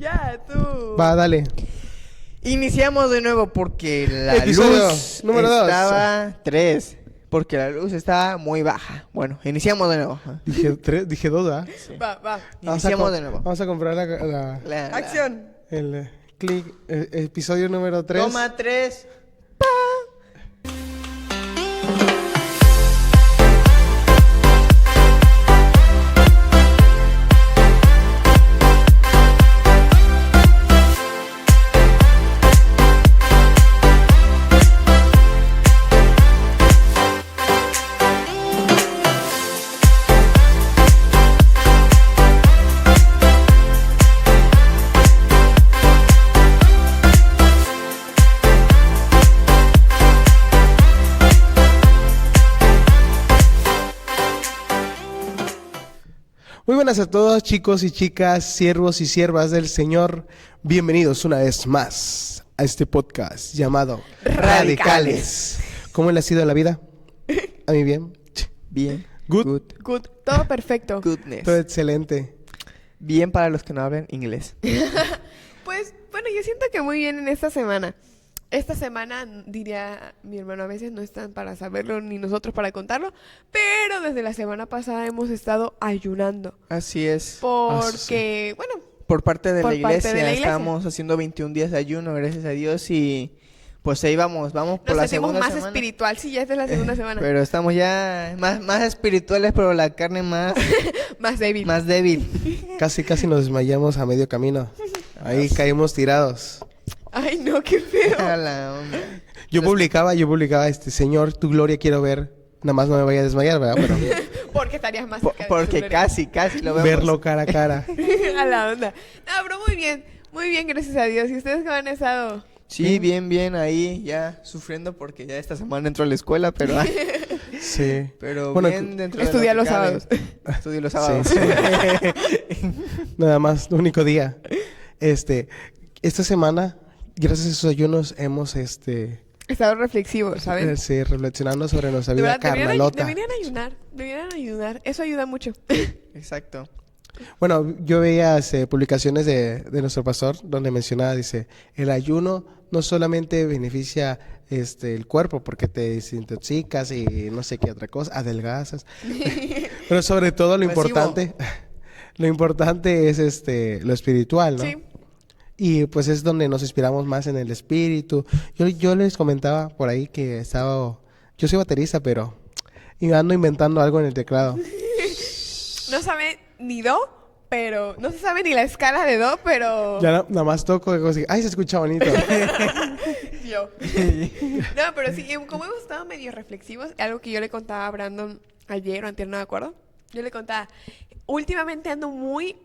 Ya, tú. Va, dale. Iniciamos de nuevo porque la Episodio luz número 2. estaba 3. Porque la luz estaba muy baja. Bueno, iniciamos de nuevo. Dije 2, ¿ah? Sí. Va. Iniciamos de nuevo. Vamos a comprar Acción. el clic, episodio número 3. Toma 3. Muy buenas a todos, chicos y chicas, siervos y siervas del Señor. Bienvenidos una vez más a este podcast llamado Radicales. ¿Cómo le ha sido la vida? A mí bien. Bien. Good. Good. Todo perfecto. Goodness. Todo excelente. Bien para los que no hablan inglés. Pues, bueno, yo siento que muy bien en esta semana. Esta semana, diría mi hermano, a veces no están para saberlo ni nosotros para contarlo, pero desde la semana pasada hemos estado ayunando. Así es. Porque, bueno, Por parte de Por la parte iglesia. de la iglesia. Estamos haciendo 21 días de ayuno, gracias a Dios. Y pues ahí vamos por nos la sentimos segunda más semana. espiritual. Sí, ya esta es la segunda semana. Pero estamos ya más espirituales, pero la carne más Más débil. Casi nos desmayamos a medio camino. Ahí caímos tirados. Ay, no, qué feo. A la onda. Yo publicaba, Señor, tu gloria quiero ver. Nada más no me vaya a desmayar, ¿verdad? Pero Porque estarías más cerca de Porque su casi lo vemos. verlo cara a cara. a la onda. No, pero muy bien, gracias a Dios. ¿Y ustedes cómo han estado? Sí, bien, ahí ya sufriendo porque ya esta semana entro a la escuela, pero Sí. pero Bueno, bien dentro de lo Estudia que los cabe. sábados. Estudio los sábados. Sí. Nada más, único día. Esta semana, gracias a esos ayunos, hemos Estado reflexivo, ¿saben? reflexionando sobre nuestra De vida verdad, carnalota. deberían ayunar. Eso ayuda mucho. Exacto. Bueno, yo veía publicaciones de nuestro pastor donde mencionaba, dice, el ayuno no solamente beneficia el cuerpo porque te desintoxicas y no sé qué otra cosa, adelgazas, pero sobre todo lo importante es lo espiritual, ¿no? Sí. Y pues es donde nos inspiramos más en el espíritu. Yo les comentaba por ahí que yo soy baterista, pero ando inventando algo en el teclado. No sabe ni do, pero... No se sabe ni la escala de do, pero... Ya nada más toco y así, ¡ay, se escucha bonito! Yo. No, pero sí, como hemos estado medio reflexivos, algo que yo le contaba a Brandon ayer o antier, no me acuerdo. Yo le contaba, últimamente ando muy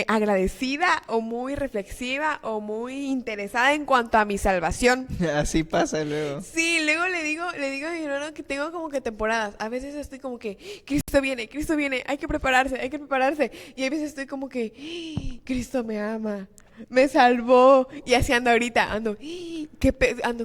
agradecida o muy reflexiva o muy interesada en cuanto a mi salvación. Así pasa luego. Sí, luego le digo a mi hermano que tengo como que temporadas. A veces estoy como que, Cristo viene, hay que prepararse. Y a veces estoy como que, Cristo me ama, me salvó. Y así ando ahorita, ando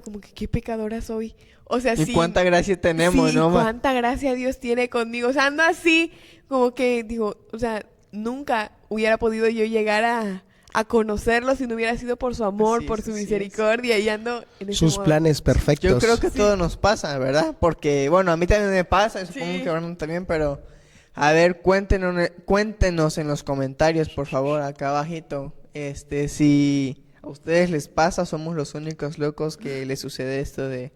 como que, qué pecadora soy. O sea, Y sí. cuánta gracia tenemos, Sí, ¿no? cuánta gracia Dios tiene conmigo. O sea, ando así, como que digo, o sea, nunca hubiera podido yo llegar a conocerlo si no hubiera sido por su amor, Así por es, su así misericordia. Y ando en ese Sus modo. planes perfectos. Yo creo que todo nos pasa, ¿verdad? Porque, bueno, a mí también me pasa, y supongo Sí. que a Brandon también, pero... A ver, cuéntenos en los comentarios, por favor, acá abajito. Si a ustedes les pasa, somos los únicos locos que les sucede esto de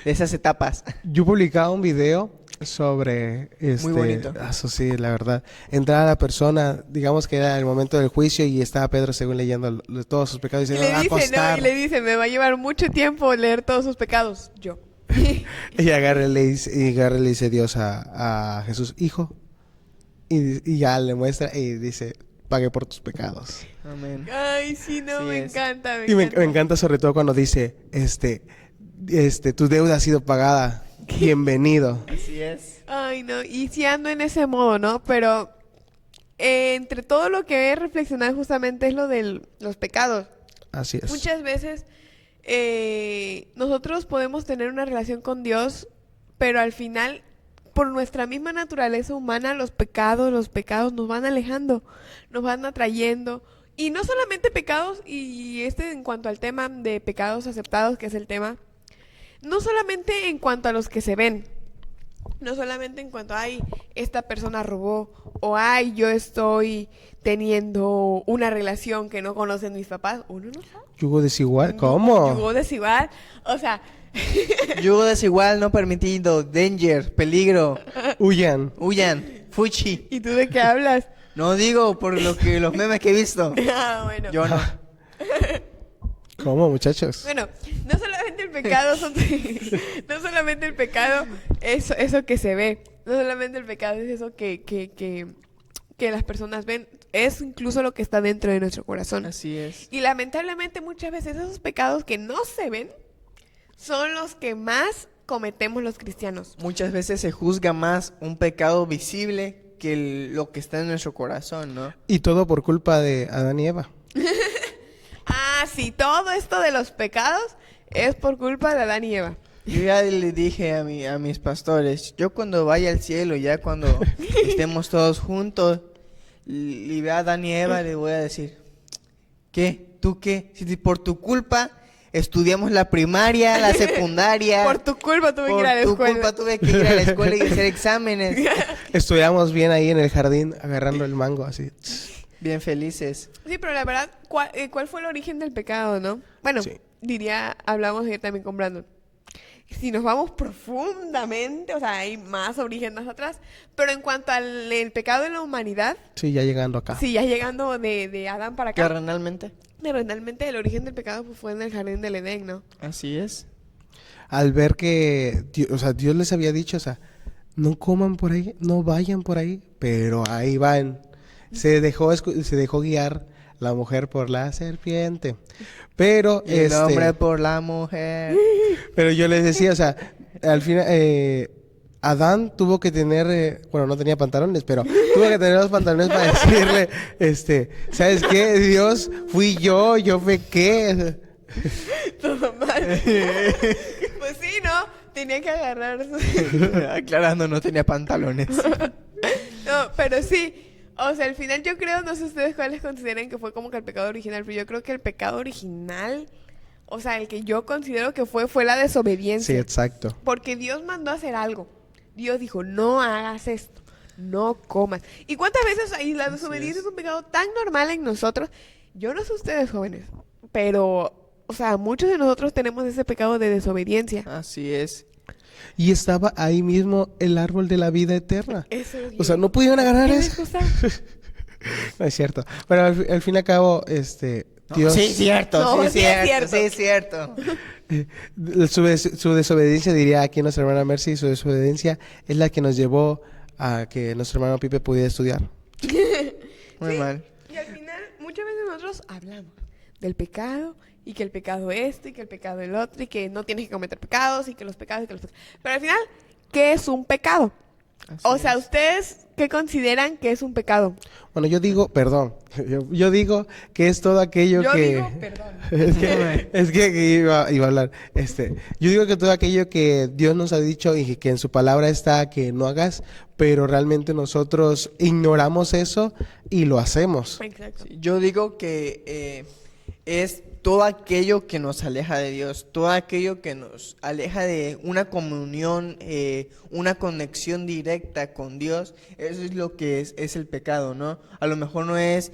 esas etapas. Yo publicaba un video sobre Muy bonito. Eso sí, la verdad. Entrar a la persona, digamos que era el momento del juicio y estaba Pedro según leyendo todos sus pecados y Y diciendo, le dice, me va a llevar mucho tiempo leer todos sus pecados. Yo. Y agarra y le dice Dios a Jesús, hijo. Y ya le muestra y dice, pague por tus pecados. Amén. Ay, sí, no, Sí me es. encanta. Y me encanta sobre todo cuando dice, tu deuda ha sido pagada. Bienvenido. Así es. Ay, no, y sí ando en ese modo, ¿no? Pero entre todo lo que he reflexionado justamente es lo de los pecados. Así es. Muchas veces nosotros podemos tener una relación con Dios, pero al final, por nuestra misma naturaleza humana, los pecados nos van alejando, nos van atrayendo. Y no solamente pecados, y en cuanto al tema de pecados aceptados, que es el tema, no solamente en cuanto a los que se ven, no solamente en cuanto, ay, esta persona robó, o ay, yo estoy teniendo una relación que no conocen mis papás, uno no sabe. Yugo desigual, ¿cómo? Yugo desigual, o sea, Yugo desigual no permitido, danger, peligro, Huyan. huyan, fuchi. ¿y tú de qué hablas? No digo por los memes que he visto. Ah, bueno. Yo no. ¿Cómo, muchachos? Bueno, no solamente el pecado no solamente el pecado es eso que se ve, no solamente el pecado es eso que las personas ven, es incluso lo que está dentro de nuestro corazón. Así es. Y lamentablemente muchas veces esos pecados que no se ven son los que más cometemos los cristianos. Muchas veces se juzga más un pecado visible que lo que está en nuestro corazón, ¿no? Y todo por culpa de Adán y Eva. Ah, sí, todo esto de los pecados es por culpa de Adán y Eva. Yo ya le dije a mis pastores, yo cuando vaya al cielo, ya cuando estemos todos juntos, y vea a Adán y Eva, le voy a decir, ¿qué? ¿Tú qué? Si por tu culpa estudiamos la primaria, la secundaria. Por tu culpa tuve que ir a la Por tu escuela. culpa tuve que ir a la escuela y hacer exámenes. Estudiamos bien ahí en el jardín, agarrando el mango así. Bien felices. Sí, pero la verdad, ¿cuál fue el origen del pecado, no? Bueno, Sí. hablamos ayer también con Brandon. Si nos vamos profundamente, o sea, hay más origen más atrás, pero en cuanto al el pecado de la humanidad, Sí, ya llegando acá. sí, ya llegando de Adán para acá, Carnalmente. realmente el origen del pecado pues, fue en el jardín del Edén, ¿no? Así es. Al ver que, o sea, Dios les había dicho, o sea, no coman por ahí, no vayan por ahí, pero ahí van. Se dejó guiar la mujer por la serpiente. Pero Y el hombre por la mujer. pero yo les decía, o sea, al final Adán tuvo que tener, bueno, no tenía pantalones, pero tuvo que tener los pantalones para decirle, ¿sabes qué? Dios, fui yo pequé. Todo mal. Pues sí, ¿no? Tenía que agarrar Aclarando, no tenía pantalones. No, pero sí. O sea, al final yo creo, no sé ustedes cuáles consideran que fue como que el pecado original, pero yo creo que el pecado original, o sea, el que yo considero que fue la Sí, desobediencia. exacto. Porque Dios mandó a hacer algo. Dios dijo, no hagas esto, no comas. ¿Y cuántas veces ahí la desobediencia es un pecado tan normal en nosotros? Yo no sé ustedes jóvenes, pero, o sea, muchos de nosotros tenemos ese pecado de desobediencia. Así es. Y estaba ahí mismo el árbol de la vida eterna. Eso es O sea, bien. no pudieron agarrar ¿Qué eso. les gusta? No es cierto. Pero al fin y al cabo, Dios, Sí, cierto, No, sí, sí es cierto, cierto. sí, cierto. su desobediencia, diría aquí nuestra hermana Mercy, su desobediencia es la que nos llevó a que nuestro hermano Pipe pudiera estudiar. Muy Sí. mal. Y al final, muchas veces nosotros hablamos del pecado y que el pecado este y que el pecado el otro y que no tienes que cometer pecados y que los pecados y que los pecados. Pero al final, ¿qué es un pecado? Así O sea, es. ¿ustedes qué consideran que es un pecado? Bueno, yo digo, perdón, yo digo que es todo aquello Yo que... digo, perdón. Es que iba a hablar. Yo digo que todo aquello que Dios nos ha dicho y que en su palabra está que no hagas, pero realmente nosotros ignoramos eso y lo hacemos. Exacto. Yo digo que es todo aquello que nos aleja de Dios, todo aquello que nos aleja de una comunión, una conexión directa con Dios, eso es lo que es el pecado, ¿no? A lo mejor no es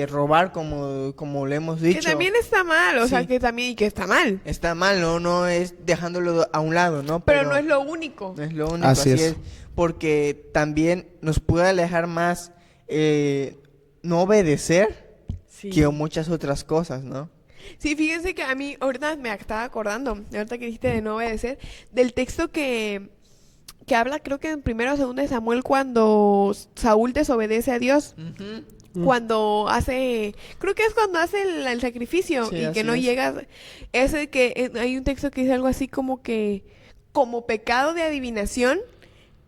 robar como le hemos dicho. Que también está mal, o sea, Sí. que también y que está mal. Está mal, ¿no? No es dejándolo a un lado, ¿no? Pero no es lo único. No es lo único, Así así es. es. Porque también nos puede alejar más no obedecer Sí. que muchas otras cosas, ¿no? Sí, fíjense que a mí ahorita me estaba acordando, ahorita que dijiste de no obedecer, del texto que habla, creo que en 1 o 2 de Samuel, cuando Saúl desobedece a Dios, cuando hace, creo que es cuando hace el sacrificio Sí, y que así no es. llega, ese que hay un texto que dice algo así como que, como pecado de adivinación,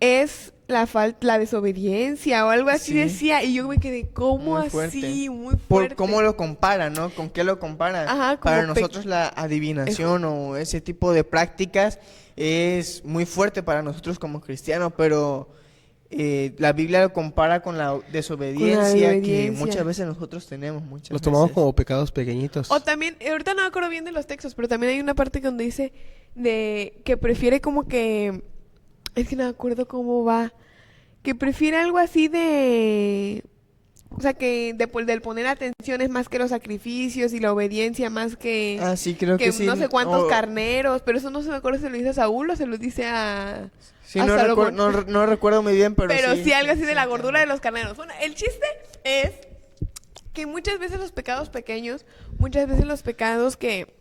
es la desobediencia o algo así Sí. decía, y yo me quedé, ¿cómo Muy fuerte. así? Muy Por fuerte. cómo lo compara, ¿no? ¿Con qué lo compara? Ajá, como Para nosotros la adivinación o ese tipo de prácticas es muy fuerte para nosotros como cristianos, pero la Biblia lo compara con la desobediencia, que obediencia. muchas veces nosotros tenemos. Los tomamos veces. como pecados pequeñitos. O también, ahorita no me acuerdo bien de los textos, pero también hay una parte donde dice de que prefiere como que, es que no me acuerdo cómo va, que prefiere algo así de, o sea, que del poner atención es más que los sacrificios y la obediencia más que, Ah, sí, creo que sí. no sé cuántos O- carneros, pero eso no se me acuerdo si se lo dice a Saúl o se lo dice Sí, a no, Salomón. no recuerdo muy bien, pero sí algo así de la sí, gordura de los carneros. Bueno, el chiste es que muchas veces los pecados pequeños, muchas veces los pecados que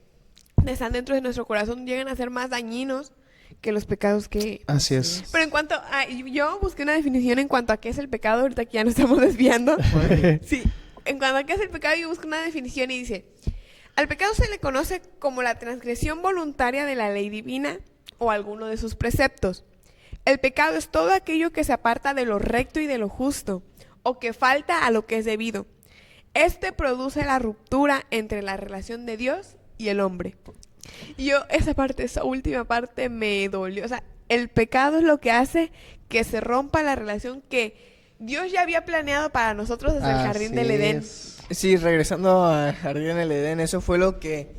están dentro de nuestro corazón llegan a ser más dañinos que los pecados que... Así es. Pero en cuanto a... Yo busqué una definición en cuanto a qué es el pecado, ahorita que ya nos estamos desviando. Sí, en cuanto a qué es el pecado, yo busqué una definición y dice, al pecado se le conoce como la transgresión voluntaria de la ley divina o alguno de sus preceptos. El pecado es todo aquello que se aparta de lo recto y de lo justo, o que falta a lo que es debido. Este produce la ruptura entre la relación de Dios y el hombre. Y yo, esa última parte me dolió. O sea, el pecado es lo que hace que se rompa la relación que Dios ya había planeado para nosotros desde el jardín del Así Edén. es. Sí, regresando al jardín del Edén, eso fue lo que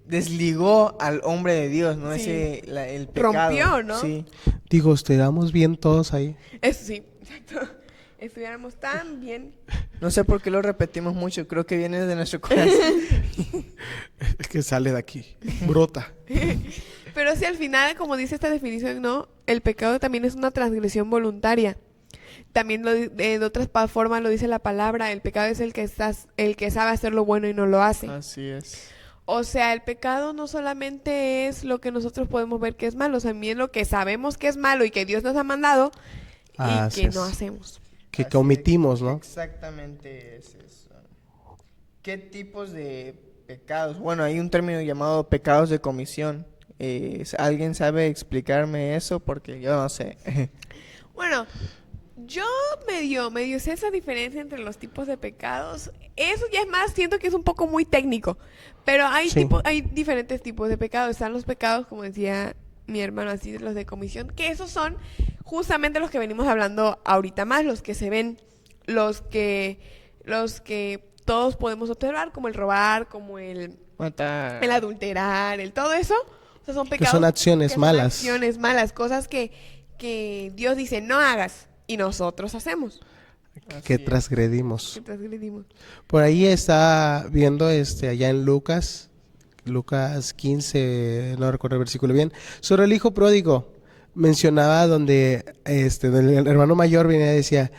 desligó al hombre de Dios, ¿no? Sí. El pecado. Rompió, ¿no? Sí. Digo, estuviéramos bien todos ahí. Eso sí, exacto. Estuviéramos tan bien. No sé por qué lo repetimos mucho, creo que viene de nuestro corazón. Es que sale de aquí, brota. Pero sí, al final, como dice esta definición, ¿no? El pecado también es una transgresión voluntaria. También de otras formas lo dice la palabra, el pecado es el que sabe hacer lo bueno y no lo hace. Así es. O sea, el pecado no solamente es lo que nosotros podemos ver que es malo, también lo que sabemos que es malo y que Dios nos ha mandado y Así que es. no hacemos. Que Así omitimos, ¿no? Exactamente es eso. ¿Qué tipos de pecados? Bueno, hay un término llamado pecados de comisión. ¿Alguien sabe explicarme eso? Porque yo no sé. Bueno, yo medio sé esa diferencia entre los tipos de pecados. Eso ya es más, siento que es un poco muy técnico. Pero Sí. hay diferentes tipos de pecados. Están los pecados, como decía mi hermano, así, los de comisión, que esos son justamente los que venimos hablando ahorita más, los que se ven, los que todos podemos observar, como el robar, como el Matar. adulterar, el todo eso. O sea, son Que pecados son acciones que son malas. acciones malas, cosas que Dios dice no hagas y nosotros hacemos. Que Así es. transgredimos. Que transgredimos. Por ahí está viendo allá en Lucas 15, no recuerdo el versículo bien, sobre el hijo pródigo. Mencionaba donde el hermano mayor venía y decía,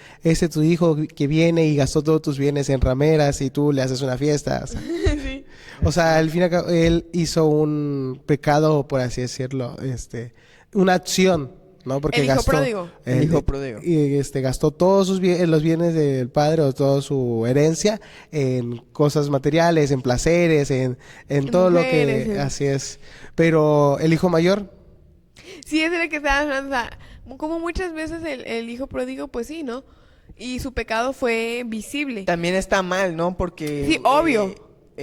tu hijo que viene y gastó todos tus bienes en rameras y tú le haces una fiesta. Sí. O sea, al fin y al cabo, él hizo un pecado, por así decirlo, una acción, ¿no? Porque El hijo gastó, pródigo. El hijo pródigo. Y gastó todos los bienes del padre o toda su herencia en cosas materiales, en placeres, en todo mujeres, lo que así es. Pero el hijo mayor, Sí, es de lo que estaba hablando. O sea, como muchas veces el hijo pródigo, pues sí, ¿no? Y su pecado fue visible. También está mal, ¿no? Porque Sí, obvio.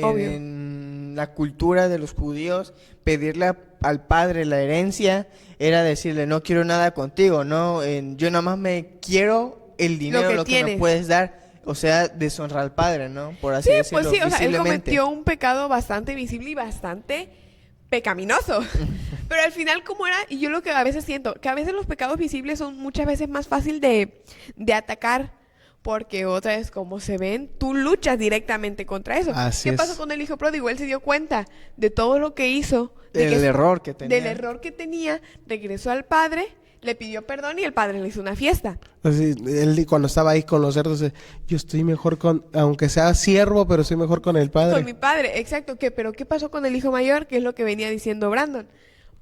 Obvio. En la cultura de los judíos, pedirle al padre la herencia era decirle, no quiero nada contigo, ¿no? Yo nada más me quiero el dinero, que lo que me tienes. puedes dar. O sea, deshonrar al padre, ¿no? Por así Sí, decirlo, pues sí, o sea, él visiblemente. cometió un pecado bastante visible y bastante pecaminoso. Pero al final, ¿cómo era? Y yo lo que a veces siento, que a veces los pecados visibles son muchas veces más fácil de atacar, porque otra vez, como se ven, tú luchas directamente contra eso. Así ¿Qué es. pasó con el hijo pródigo? Él se dio cuenta de todo lo que hizo, Del error que tenía. del error que tenía, regresó al padre, le pidió perdón y el padre le hizo una fiesta. así, él cuando estaba ahí con los cerdos, yo estoy mejor aunque sea siervo, pero estoy mejor con el padre. Con mi padre, exacto. Pero ¿qué pasó con el hijo mayor? Que es lo que venía diciendo Brandon.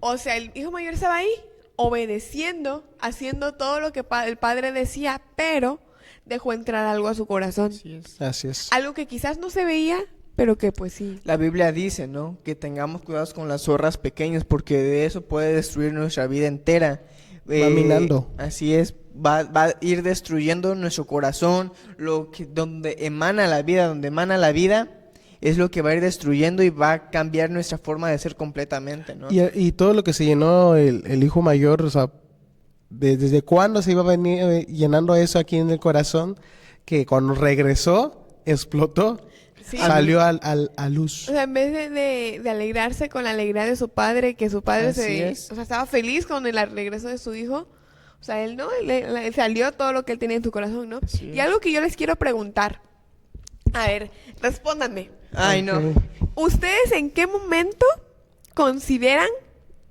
O sea, el hijo mayor estaba ahí, obedeciendo, haciendo todo lo que el padre decía, pero dejó entrar algo a su corazón. Así es. Así es. Algo que quizás no se veía, pero que pues sí. La Biblia dice, ¿no? Que tengamos cuidados con las zorras pequeñas porque de eso puede destruir nuestra vida entera. Va minando. Así es, va a ir destruyendo nuestro corazón, donde emana la vida es lo que va a ir destruyendo y va a cambiar nuestra forma de ser completamente, ¿no? Y todo lo que se llenó el hijo mayor, o sea, desde cuándo se iba a venir llenando eso aquí en el corazón, que cuando regresó, explotó, Sí. salió a luz. O sea, en vez de alegrarse con la alegría de su padre, que su padre Así es. o sea, estaba feliz con el regreso de su hijo, o sea, él no, le salió todo lo que él tenía en su corazón, ¿no? Así Y es. algo que yo les quiero preguntar, a ver, respóndanme. Ay, no. Ok. ¿Ustedes en qué momento consideran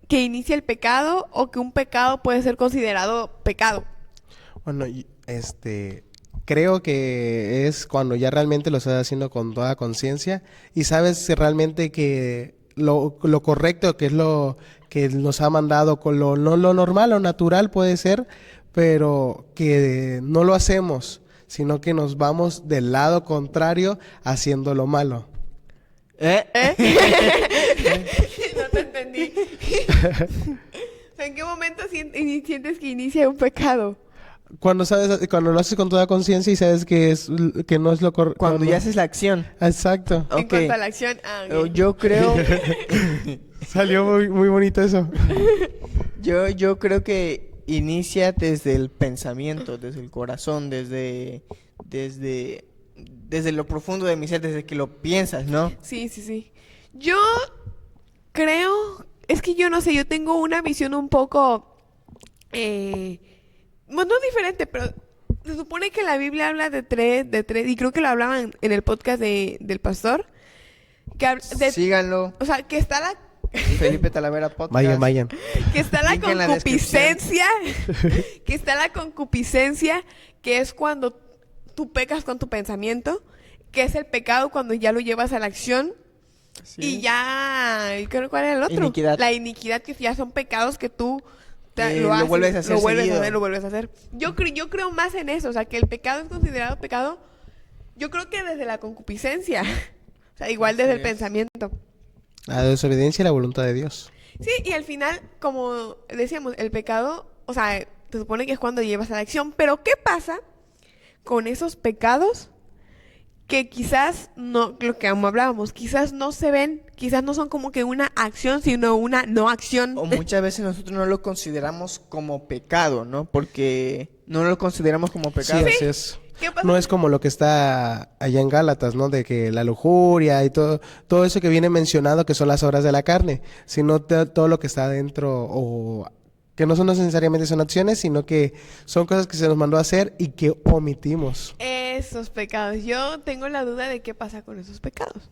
que inicia el pecado o que un pecado puede ser considerado pecado? Bueno, creo que es cuando ya realmente lo estás haciendo con toda conciencia y sabes si realmente que lo correcto, que es lo que nos ha mandado, con no lo normal o natural puede ser, pero que no lo hacemos, sino que nos vamos del lado contrario haciendo lo malo. ¿Eh? No te entendí. O sea, ¿en qué momento sientes que inicia un pecado? Cuando lo haces con toda conciencia y sabes que no es lo correcto. Cuando ya haces la acción. Exacto. En Ok. cuanto a la acción, ok. Yo creo, Salió muy, muy bonito eso. yo creo que inicia desde el pensamiento, desde el corazón, desde lo profundo de mi ser, desde que lo piensas, ¿no? Sí, sí, sí. Yo creo, es que yo no sé, yo tengo una visión un poco, bueno, no diferente, pero se supone que la Biblia habla de tres, y creo que lo hablaban en el podcast del pastor, que Síganlo. o sea, que está Felipe Talavera Podcast. Vayan. que está la Link en la concupiscencia, que está la concupiscencia, que es cuando tú pecas con tu pensamiento, que es el pecado cuando ya lo llevas a la acción. Sí. Y ya, ¿cuál era el otro? Iniquidad. La iniquidad, que ya son pecados que tú Lo haces, vuelves a hacer lo vuelves a seguido. hacer, lo vuelves a hacer. Yo creo más en eso, o sea, que el pecado es considerado pecado, yo creo que desde la concupiscencia, o sea, igual desde el Así es. pensamiento. La desobediencia y la voluntad de Dios. Sí, y al final, como decíamos, el pecado, o sea, se supone que es cuando llevas a la acción, pero ¿qué pasa con esos pecados que quizás no, lo que hablábamos, quizás no se ven, quizás no son como que una acción, sino una no acción? O muchas veces nosotros no lo consideramos como pecado, ¿no? Porque no lo consideramos como pecado. Sí, así es. ¿Qué pasa? No es como lo que está allá en Gálatas, ¿no? De que la lujuria y todo eso que viene mencionado que son las obras de la carne, sino todo lo que está adentro o que no son necesariamente son acciones, sino que son cosas que se nos mandó a hacer y que omitimos. Esos pecados. Yo tengo la duda de qué pasa con esos pecados.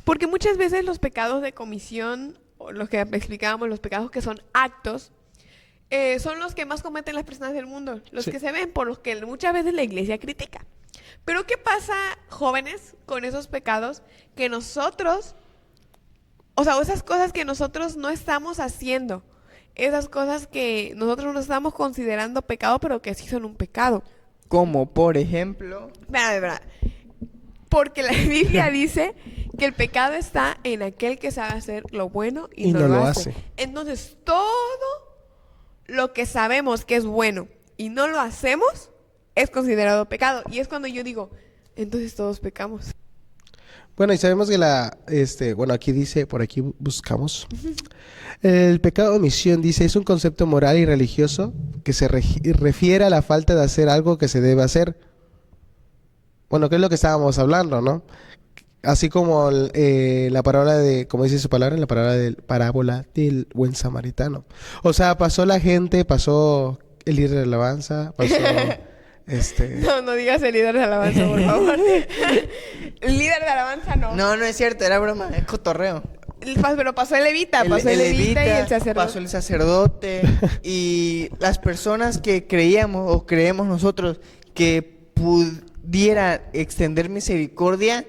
Porque muchas veces los pecados de comisión, o los que explicábamos, los pecados que son actos, son los que más cometen las personas del mundo. Los Sí. que se ven, por los que muchas veces la iglesia critica. Pero ¿qué pasa, jóvenes, con esos pecados que nosotros, o sea, esas cosas que nosotros no estamos haciendo? Esas cosas que nosotros no estamos considerando pecado, pero que sí son un pecado. Como por ejemplo, Espera. Porque la Biblia dice que el pecado está en aquel que sabe hacer lo bueno y no lo hace. Entonces, todo lo que sabemos que es bueno y no lo hacemos es considerado pecado. Y es cuando yo digo, entonces todos pecamos. Bueno, y sabemos que bueno, aquí dice, por aquí buscamos. El pecado de omisión, dice, es un concepto moral y religioso que se refiere a la falta de hacer algo que se debe hacer. Bueno, que es lo que estábamos hablando, ¿no? Así como la parábola como dice su palabra, la parábola del buen samaritano. O sea, pasó la gente, pasó el líder de alabanza, pasó No digas el líder de alabanza, por favor. El líder de alabanza no. no es cierto, era broma, es cotorreo. Pero pasó el levita, pasó el levita y el sacerdote. Pasó el sacerdote y las personas que creíamos o creemos nosotros que pudiera extender misericordia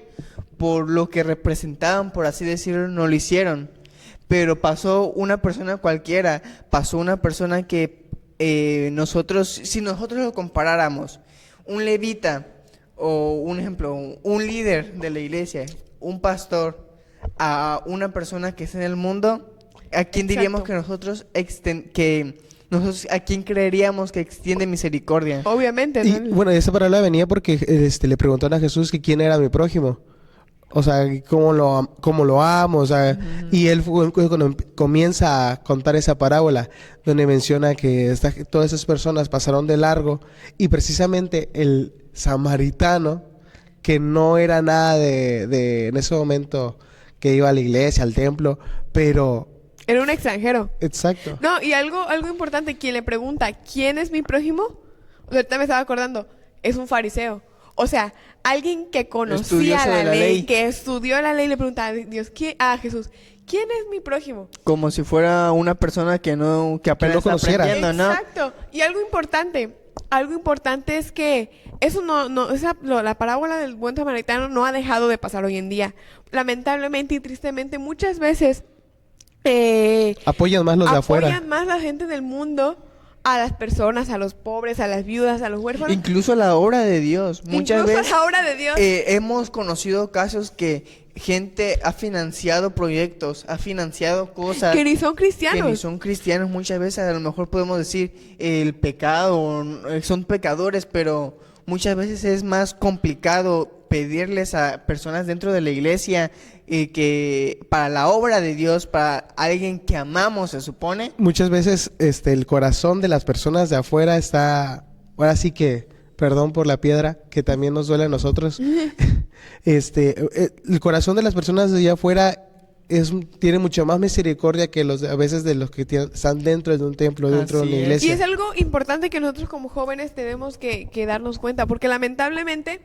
por lo que representaban, por así decirlo, no lo hicieron. Pero pasó una persona cualquiera, pasó una persona que nosotros, si nosotros lo comparáramos, un levita o un ejemplo, un líder de la iglesia, un pastor, a una persona que está en el mundo, ¿a quién diríamos que nosotros a quién creeríamos que extiende misericordia? Obviamente, Y ¿no? bueno, esa parábola venía porque le preguntaron a Jesús que quién era mi prójimo. o sea, cómo lo amo, o sea, y él fue cuando comienza a contar esa parábola, donde menciona que todas esas personas pasaron de largo, y precisamente el samaritano, que no era nada en ese momento que iba a la iglesia, al templo, pero... Era un extranjero. Exacto. No, y algo importante, quien le pregunta, ¿quién es mi prójimo? O sea, ahorita me estaba acordando, es un fariseo. O sea, alguien que conocía Estudioso de la la ley, ley. que estudió la ley, le pregunta a Dios, a Jesús, ¿quién es mi prójimo? Como si fuera una persona que apenas no está conociera. aprendiendo, ¿no? Exacto. Y algo importante es que eso la parábola del buen samaritano no ha dejado de pasar hoy en día. Lamentablemente y tristemente, muchas veces Apoyan más los de afuera. apoyan más la gente del mundo a las personas, a los pobres, a las viudas, a los huérfanos. Incluso la obra de Dios. Muchas Incluso veces la obra de Dios. hemos conocido casos que gente ha financiado proyectos, ha financiado cosas que ni son que cristianos. ni son cristianos. Muchas veces a lo mejor podemos decir el pecado, son pecadores, pero muchas veces es más complicado pedirles a personas dentro de la iglesia que para la obra de Dios, para alguien que amamos, se supone. Muchas veces el corazón de las personas de afuera está, ahora sí que, perdón por la piedra, que también nos duele a nosotros. El corazón de las personas de allá afuera tiene mucho más misericordia que a veces de los que están dentro de un templo, dentro Así de una es. iglesia. Y es algo importante que nosotros como jóvenes tenemos que darnos cuenta, porque lamentablemente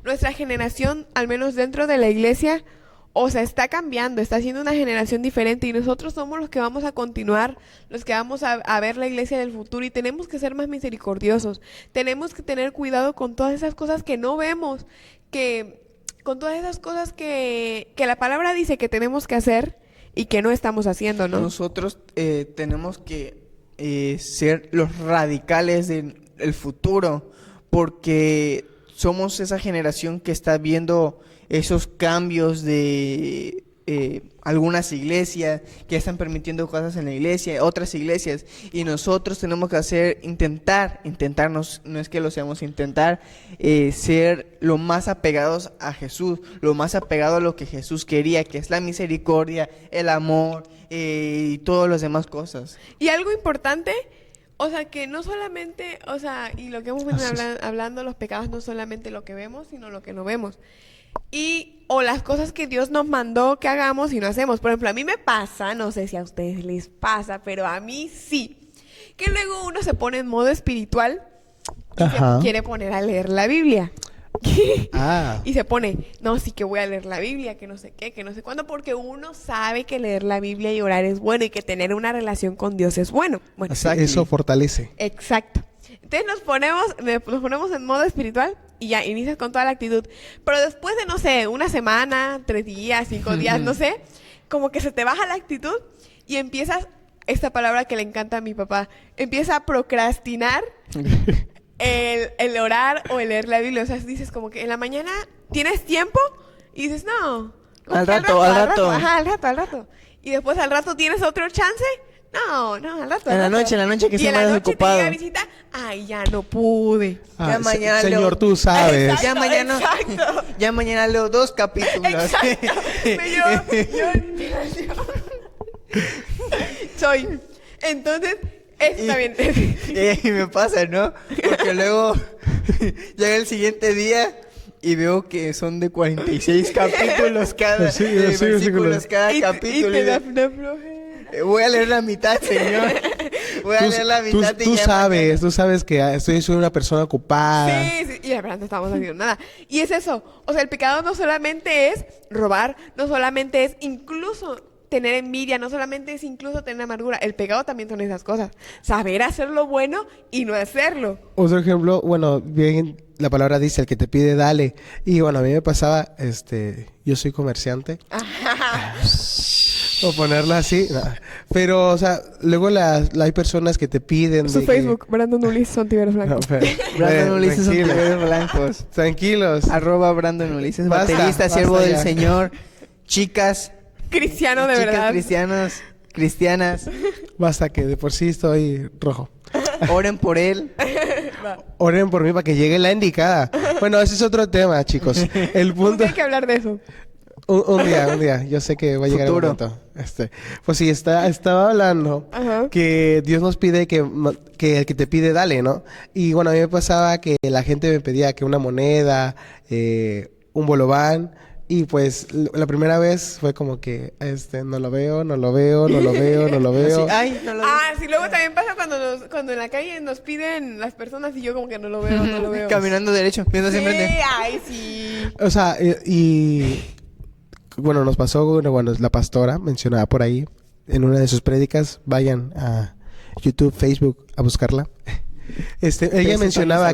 nuestra generación, al menos dentro de la iglesia, o sea, está cambiando, está siendo una generación diferente y nosotros somos los que vamos a continuar, los que vamos a ver la iglesia del futuro y tenemos que ser más misericordiosos. Tenemos que tener cuidado con todas esas cosas que no vemos, con todas esas cosas que la palabra dice que tenemos que hacer y que no estamos haciendo, ¿no? Nosotros tenemos que ser los radicales del futuro, porque somos esa generación que está viendo esos cambios de algunas iglesias que están cosas en la iglesia, otras iglesias, y nosotros tenemos que intentarnos, no es que lo seamos, ser lo más apegados a Jesús, lo más apegado a lo que Jesús quería, que es la misericordia, el amor y todas las demás cosas. Y algo importante, o sea, que no solamente, o sea, y lo que hemos venido hablando, los pecados no solamente lo que vemos, sino lo que no vemos. O las cosas que Dios nos mandó que hagamos y no hacemos. Por ejemplo, a mí me pasa, no sé si a ustedes les pasa, pero a mí sí, que luego uno se pone en modo espiritual y Ajá. se quiere poner a leer la Biblia. Ah. Y se pone, no, sí que voy a leer la Biblia, que no sé qué, que no sé cuándo, porque uno sabe que leer la Biblia y orar es bueno y que tener una relación con Dios es bueno. Bueno, Así, eso fortalece. exacto. Entonces nos ponemos en modo espiritual y ya inicias con toda la actitud. Pero después de, no sé, una semana, 3 días, 5 días, no sé, como que se te baja la actitud y empiezas, esta palabra que le encanta a mi papá, empieza a procrastinar el orar o el leer la Biblia. O sea, dices como que en la mañana tienes tiempo y dices, no. Al rato. Ajá, al rato. Y después al rato tienes otro chance. No, al rato. En la noche que y se en me la ha noche te desocupado. llega visita, ay, ya no pude. Ya mañana Señor, leo- tú sabes. Exacto, Ya mañana, exacto. ya mañana leo 2 capítulos. Exacto. Yo soy. Entonces, está bien. Y me pasa, ¿no? Porque luego llega el siguiente día y veo que son de 46 capítulos cada Sí, versículos cada Y capítulo. te Y da de- una flojera. voy a leer la mitad, señor. Voy a leer la mitad y Tú ya sabes, tú sabes que soy una persona ocupada. Sí, y la verdad no estamos haciendo nada. Y es eso. O sea, el pecado no solamente es robar, no solamente es incluso tener envidia, no solamente es incluso tener amargura. El pecado también son esas cosas. Saber hacer lo bueno y no hacerlo. Otro ejemplo, bueno, bien, la palabra dice, el que te pide, dale. Y bueno, a mí me pasaba, yo soy comerciante. O ponerlo así. No. Pero, o sea, luego hay personas que te piden... Su de que- Facebook, Brandon Ulises Sontiveros No, Blancos. pero- Brandon Ulises son tranquilo. Tiberos blancos. Tranquilos. Brandon Ulises, Basta, baterista, basta siervo del ya. Señor. Chicas, Cristiano de chicas verdad. cristianas, Basta que de por sí estoy rojo. oren por él. Oren por mí para que llegue la indicada. Bueno, ese es otro tema, chicos. El ¿Cómo punto... que hay que hablar de eso? Un día, yo sé que va a llegar Futuro. el momento. Pues sí, estaba hablando Ajá. que Dios nos pide que el que te pide, dale, ¿no? Y bueno, a mí me pasaba que la gente me pedía que una moneda, un bolobán, y pues la primera vez fue como que, no lo veo, no lo veo, no lo veo, no lo Así, veo. ay, no lo Ah, sí, luego también pasa cuando en la calle nos piden las personas y yo como que no lo veo, no lo veo. Caminando derecho, viendo Sí, siempre. ay, sí. O sea, bueno, nos pasó cuando la pastora mencionaba por ahí en una de sus prédicas, vayan a YouTube, Facebook a buscarla. Ella mencionaba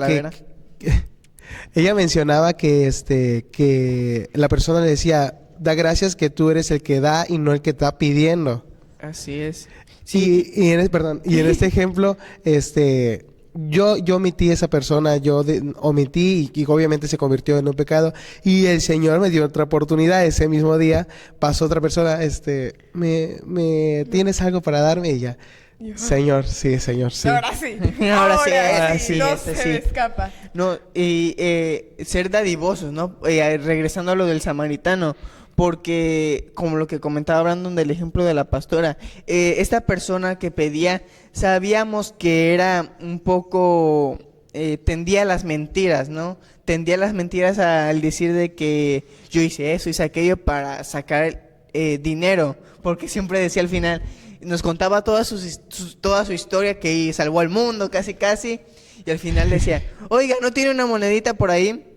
ella mencionaba que la persona le decía, da gracias que tú eres el que da y no el que está pidiendo. Así es. Y en este ejemplo, yo omití a esa persona, omití y obviamente se convirtió en un pecado. Y el Señor me dio otra oportunidad. Ese mismo día pasó otra persona, ¿me tienes algo para darme? Y ya, Señor, sí. Ahora sí. Ahora sí, No este se sí. me escapa. No, y ser dadivosos, ¿no? Regresando a lo del samaritano, porque como lo que comentaba Brandon del ejemplo de la pastora, esta persona que pedía, sabíamos que era un poco, tendía a las mentiras, ¿no? Tendía a las mentiras al decir de que yo hice eso, hice aquello para sacar dinero, porque siempre decía al final, nos contaba toda su historia, que salvó al mundo, casi, y al final decía, oiga, ¿no tiene una monedita por ahí?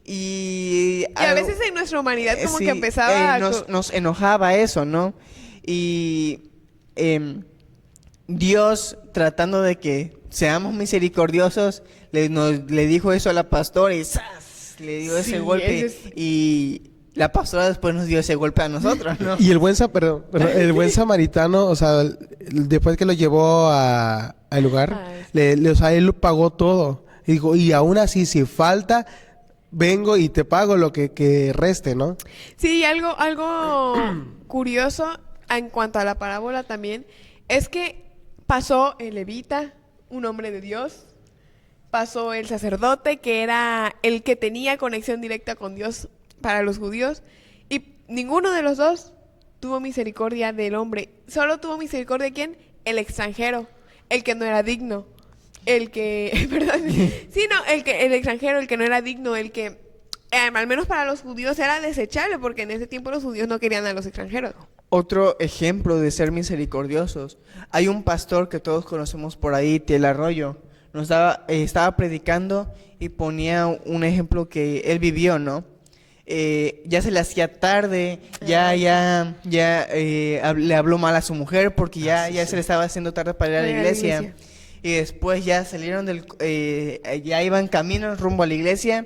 Y a veces en nuestra humanidad como que empezaba a nos enojaba eso, ¿no? Y Dios, tratando de que seamos misericordiosos, le dijo eso a la pastora y ¡zas! Le dio ese Sí, golpe. Y la pastora después nos dio ese golpe a nosotros, ¿no? Y el el buen samaritano, o sea, después que lo llevó al lugar, Ay. o sea, él lo pagó todo. Y dijo, y aún así, si falta, vengo y te pago lo que reste, ¿no? Sí, algo curioso en cuanto a la parábola también es que pasó el levita, un hombre de Dios, pasó el sacerdote, que era el que tenía conexión directa con Dios para los judíos, y ninguno de los dos tuvo misericordia del hombre. Solo tuvo misericordia, ¿quién? El extranjero, el que no era digno. El que, perdón, sí, no, el extranjero, el que no era digno, el que, al menos para los judíos era desechable, porque en ese tiempo los judíos no querían a los extranjeros. Otro ejemplo de ser misericordiosos. Hay un pastor que todos conocemos por ahí, Tiel Arroyo. Estaba predicando y ponía un ejemplo que él vivió, ¿no? Ya se le hacía tarde, le habló mal a su mujer porque ya se le estaba haciendo tarde para ir a la iglesia. Y después ya salieron ya iban camino rumbo a la iglesia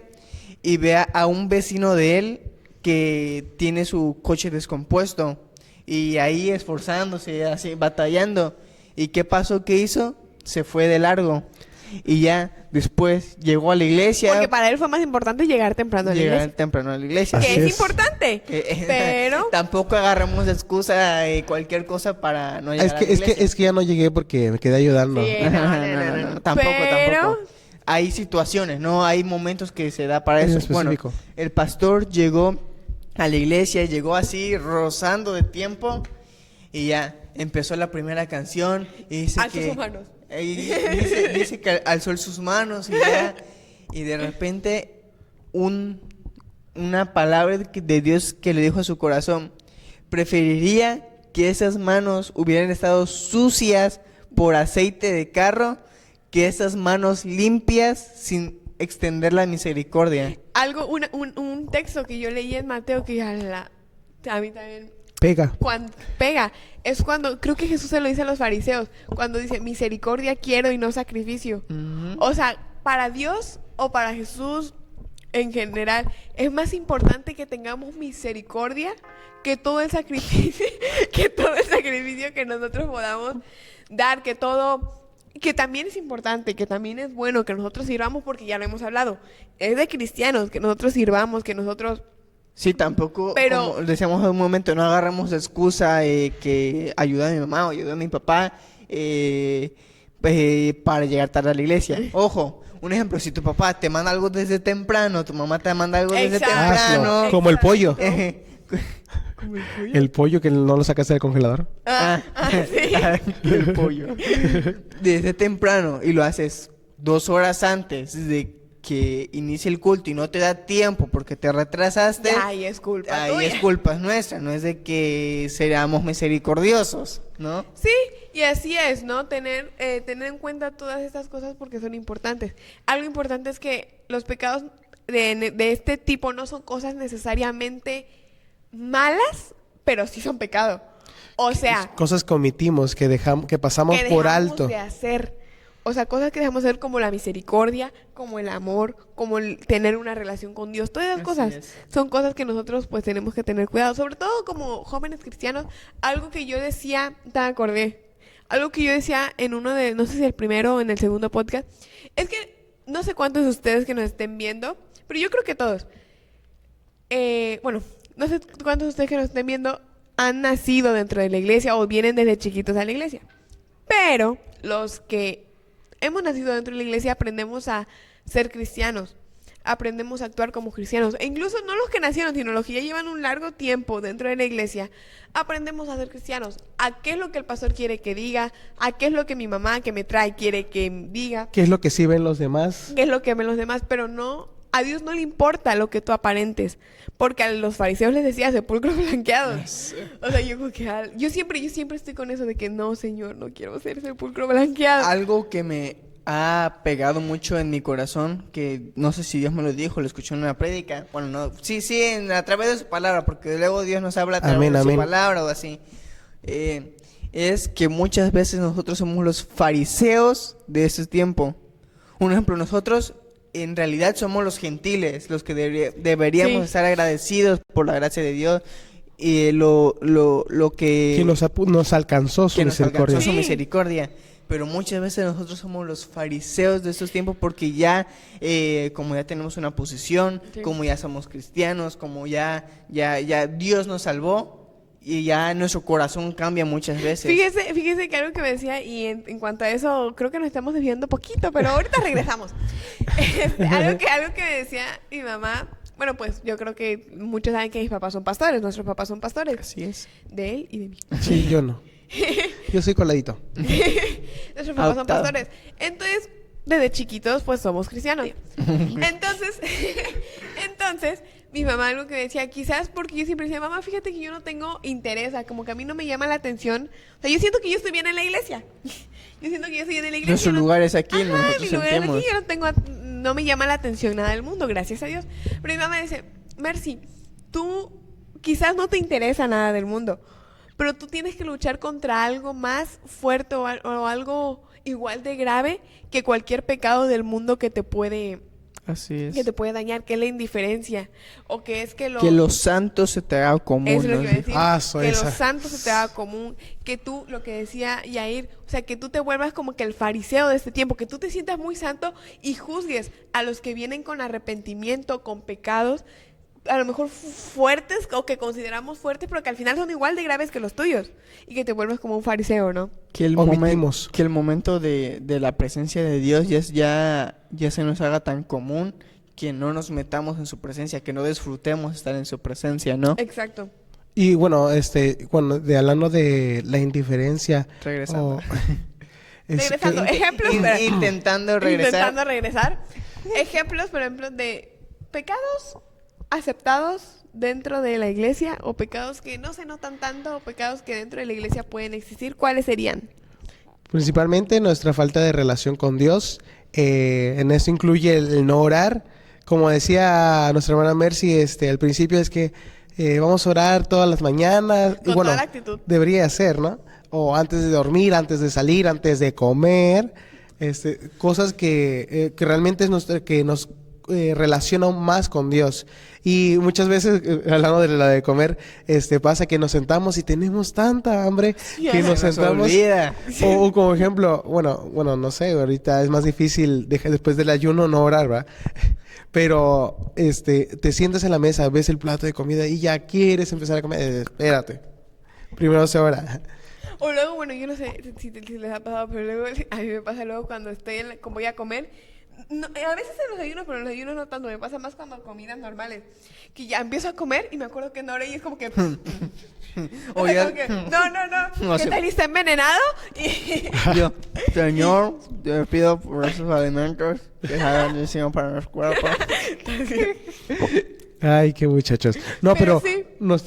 y ve a un vecino de él que tiene su coche descompuesto y ahí esforzándose, así batallando. ¿Y qué pasó? ¿Qué hizo? Se fue de largo y ya después llegó a la iglesia. Porque para él fue más importante llegar temprano a la iglesia. temprano a la iglesia. Así Que es es. importante, pero... Tampoco agarramos de excusa cualquier cosa para no llegar a la iglesia. Es que ya no llegué porque me quedé ayudando. Sí, no. Tampoco. Pero- Hay situaciones, ¿no? Hay momentos que se da para En eso. Bueno, específico. el pastor llegó a la iglesia, llegó así, rozando de tiempo, y ya empezó la primera canción. Y dice Alzó que... sus manos. Dice que alzó sus manos y ya... Y de repente, una palabra de Dios que le dijo a su corazón: preferiría que esas manos hubieran estado sucias por aceite de carro que esas manos limpias sin extender la misericordia. Un texto que yo leí en Mateo que a mí también Pega. pega. Es cuando, creo que Jesús se lo dice a los fariseos, cuando dice, misericordia quiero y no sacrificio. O sea, para Dios o para Jesús en general, es más importante que tengamos misericordia que todo el sacrificio, que nosotros podamos dar, que también es importante, que también es bueno que nosotros sirvamos, porque ya lo hemos hablado, es de cristianos, que nosotros sirvamos, que nosotros... Sí, tampoco, Pero- como decíamos en un momento, no agarramos de excusa que ayuda a mi mamá o ayuda a mi papá para llegar tarde a la iglesia. Ojo, un ejemplo, si tu papá te manda algo desde temprano, tu mamá te manda algo desde Exacto. temprano, Hazlo, como el pollo. ¿Como el pollo? El pollo que no lo sacaste del congelador. Sí. El pollo. Desde temprano y lo haces 2 horas antes de que inicie el culto y no te da tiempo porque te retrasaste. Ya, ahí es culpa Ahí tuya. es culpa nuestra, no es de que seamos misericordiosos, ¿no? Sí, y así es, ¿no? Tener en cuenta todas estas cosas porque son importantes. Algo importante es que los pecados de este tipo no son cosas necesariamente malas, pero sí son pecado. O sea, Cosas que omitimos, que dejamos, que pasamos que por dejamos alto. de hacer. O sea, cosas que dejamos de hacer como la misericordia, como el amor, como el tener una relación con Dios. Todas esas Así cosas es. son cosas que nosotros pues tenemos que tener cuidado. Sobre todo como jóvenes cristianos, algo que yo decía, te acordé, algo que yo decía en uno de, no sé si el primero o en el segundo podcast, es que no sé cuántos de ustedes que nos estén viendo, pero yo creo que todos, bueno, no sé cuántos de ustedes que nos estén viendo han nacido dentro de la iglesia o vienen desde chiquitos a la iglesia. Pero los que hemos nacido dentro de la iglesia aprendemos a ser cristianos, aprendemos a actuar como cristianos. E incluso no los que nacieron, sino los que ya llevan un largo tiempo dentro de la iglesia, aprendemos a ser cristianos. A qué es lo que el pastor quiere que diga, a qué es lo que mi mamá que me trae quiere que diga, ¿Qué es lo que sí ven los demás? qué es lo que ven los demás, pero no, a Dios no le importa lo que tú aparentes, porque a los fariseos les decía sepulcros blanqueados. O sea, yo como que yo siempre estoy con eso de que no, Señor, no quiero ser sepulcro blanqueado. Algo que me ha pegado mucho en mi corazón, que no sé si Dios me lo dijo, lo escuché en una prédica. Bueno, no, sí, a través de su palabra, porque luego Dios nos habla a través Amén, de amén. su palabra o así. Es que muchas veces nosotros somos los fariseos de ese tiempo. Un ejemplo, nosotros en realidad somos los gentiles, los que deberíamos Sí. estar agradecidos por la gracia de Dios y lo que Que nos alcanzó su que nos misericordia. alcanzó su Sí. misericordia. Pero muchas veces nosotros somos los fariseos de estos tiempos porque ya, como ya tenemos una posición, Sí. como ya somos cristianos, como ya Dios nos salvó y ya nuestro corazón cambia muchas veces. Fíjese que algo que me decía, y en cuanto a eso, creo que nos estamos desviando poquito, pero ahorita regresamos. Algo que me decía mi mamá, bueno, pues yo creo que muchos saben que mis papás son pastores, nuestros papás son pastores, Así es. de él y de mí. Sí, yo no. Yo soy coladito. Nuestros papás son Adoptado. pastores. Entonces, desde chiquitos, pues somos cristianos. Entonces, mi mamá algo que me decía, quizás porque yo siempre decía, mamá, fíjate que yo no tengo interés, o sea, como que a mí no me llama la atención. O sea, yo siento que yo estoy bien en la iglesia. Yo siento que yo estoy bien en la iglesia. Nuestro no- lugar es aquí, Ajá, nosotros mi lugar es sentimos. aquí, yo no tengo, no me llama la atención nada del mundo, gracias a Dios. Pero mi mamá dice, Mercy, tú quizás no te interesa nada del mundo, pero tú tienes que luchar contra algo más fuerte o algo igual de grave que cualquier pecado del mundo que te puede Así es. dañar, que es la indiferencia o que es que Que los santos se te haga común. es lo ¿no? que iba a decir, Ah, que esa. los santos se te haga común, que tú, lo que decía Yair, o sea, que tú te vuelvas como que el fariseo de este tiempo, que tú te sientas muy santo y juzgues a los que vienen con arrepentimiento, con pecados, a lo mejor fuertes o que consideramos fuertes, pero que al final son igual de graves que los tuyos, y que te vuelvas como un fariseo, ¿no? Que el, Omitimos. que el momento de la presencia de Dios ya se nos haga tan común que no nos metamos en su presencia, que no disfrutemos estar en su presencia, ¿no? Exacto. Y bueno, hablando de la indiferencia. Regresando. Regresando, ejemplos, In- pero- intentando regresar. Intentando regresar. Ejemplos, por ejemplo, de pecados aceptados dentro de la iglesia o pecados que no se notan tanto o pecados que dentro de la iglesia pueden existir. ¿Cuáles serían? Principalmente nuestra falta de relación con Dios. En eso incluye el no orar. Como decía nuestra hermana Mercy, al principio es que vamos a orar todas las mañanas. Con y bueno, toda la actitud. debería ser, ¿no? O antes de dormir, antes de salir, antes de comer. Cosas que realmente que nos relacionan más con Dios. Y muchas veces, hablando de la de comer, pasa que nos sentamos y tenemos tanta hambre que se nos sentamos. olvida. O como ejemplo, bueno, no sé, ahorita es más difícil después del ayuno no orar, ¿verdad? Pero te sientas en la mesa, ves el plato de comida y ya quieres empezar a comer. Espérate. Primero se ora. O luego, bueno, yo no sé si les ha pasado, pero luego a mí me pasa luego cuando estoy como voy a comer, A veces en los desayunos, pero en los desayunos no tanto. Me pasa más cuando comidas normales. Que ya empiezo a comer y me acuerdo que no oré y es como que... O o sea, ya- como que, no. No ¿Qué sé. tal y está envenenado? Y... Yo, Señor, te pido por esos alimentos que hagan bendición para los cuerpos. Ay, qué muchachos. No, Pero pero, sí. no-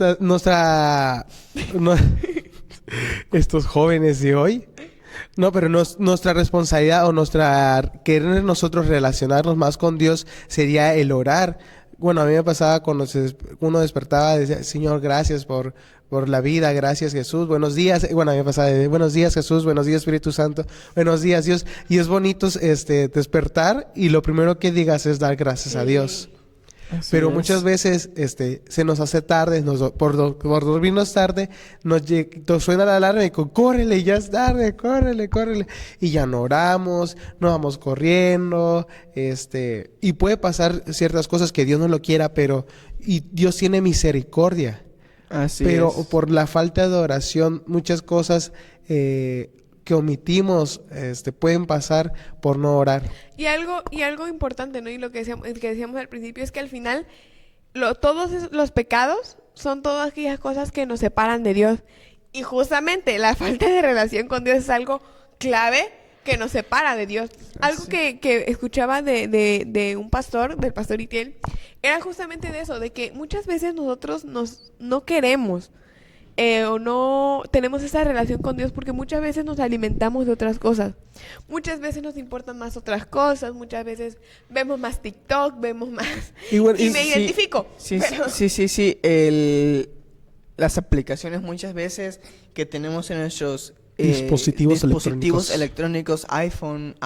estos jóvenes de hoy. No, pero nuestra responsabilidad o nuestra querer nosotros relacionarnos más con Dios sería el orar. Bueno, a mí me pasaba cuando uno despertaba, decía, Señor, gracias por la vida, gracias Jesús, buenos días. Bueno, a mí me pasaba de, buenos días Jesús, buenos días Espíritu Santo, buenos días Dios. Y es bonito despertar y lo primero que digas es dar gracias a Dios. Pero muchas veces se nos hace tarde, por dormirnos tarde, nos suena la alarma y córrele, ya es tarde, córrele. Y ya no oramos, no vamos corriendo, y puede pasar ciertas cosas que Dios no lo quiera, y Dios tiene misericordia. Así Pero es. por la falta de oración, muchas cosas que omitimos pueden pasar por no orar. Y algo importante, ¿no? Y lo que decíamos al principio es que al final todos los pecados son todas aquellas cosas que nos separan de Dios. Y justamente la falta de relación con Dios es algo clave que nos separa de Dios. Algo que escuchaba de un pastor, del pastor Itiel, era justamente de eso, de que muchas veces nosotros no queremos o no tenemos esa relación con Dios porque muchas veces nos alimentamos de otras cosas. Muchas veces nos importan más otras cosas, muchas veces vemos más TikTok, vemos más... Y bueno, y y me sí, identifico. Sí, pero- sí. Las aplicaciones muchas veces que tenemos en nuestros Dispositivos electrónicos, iPhone,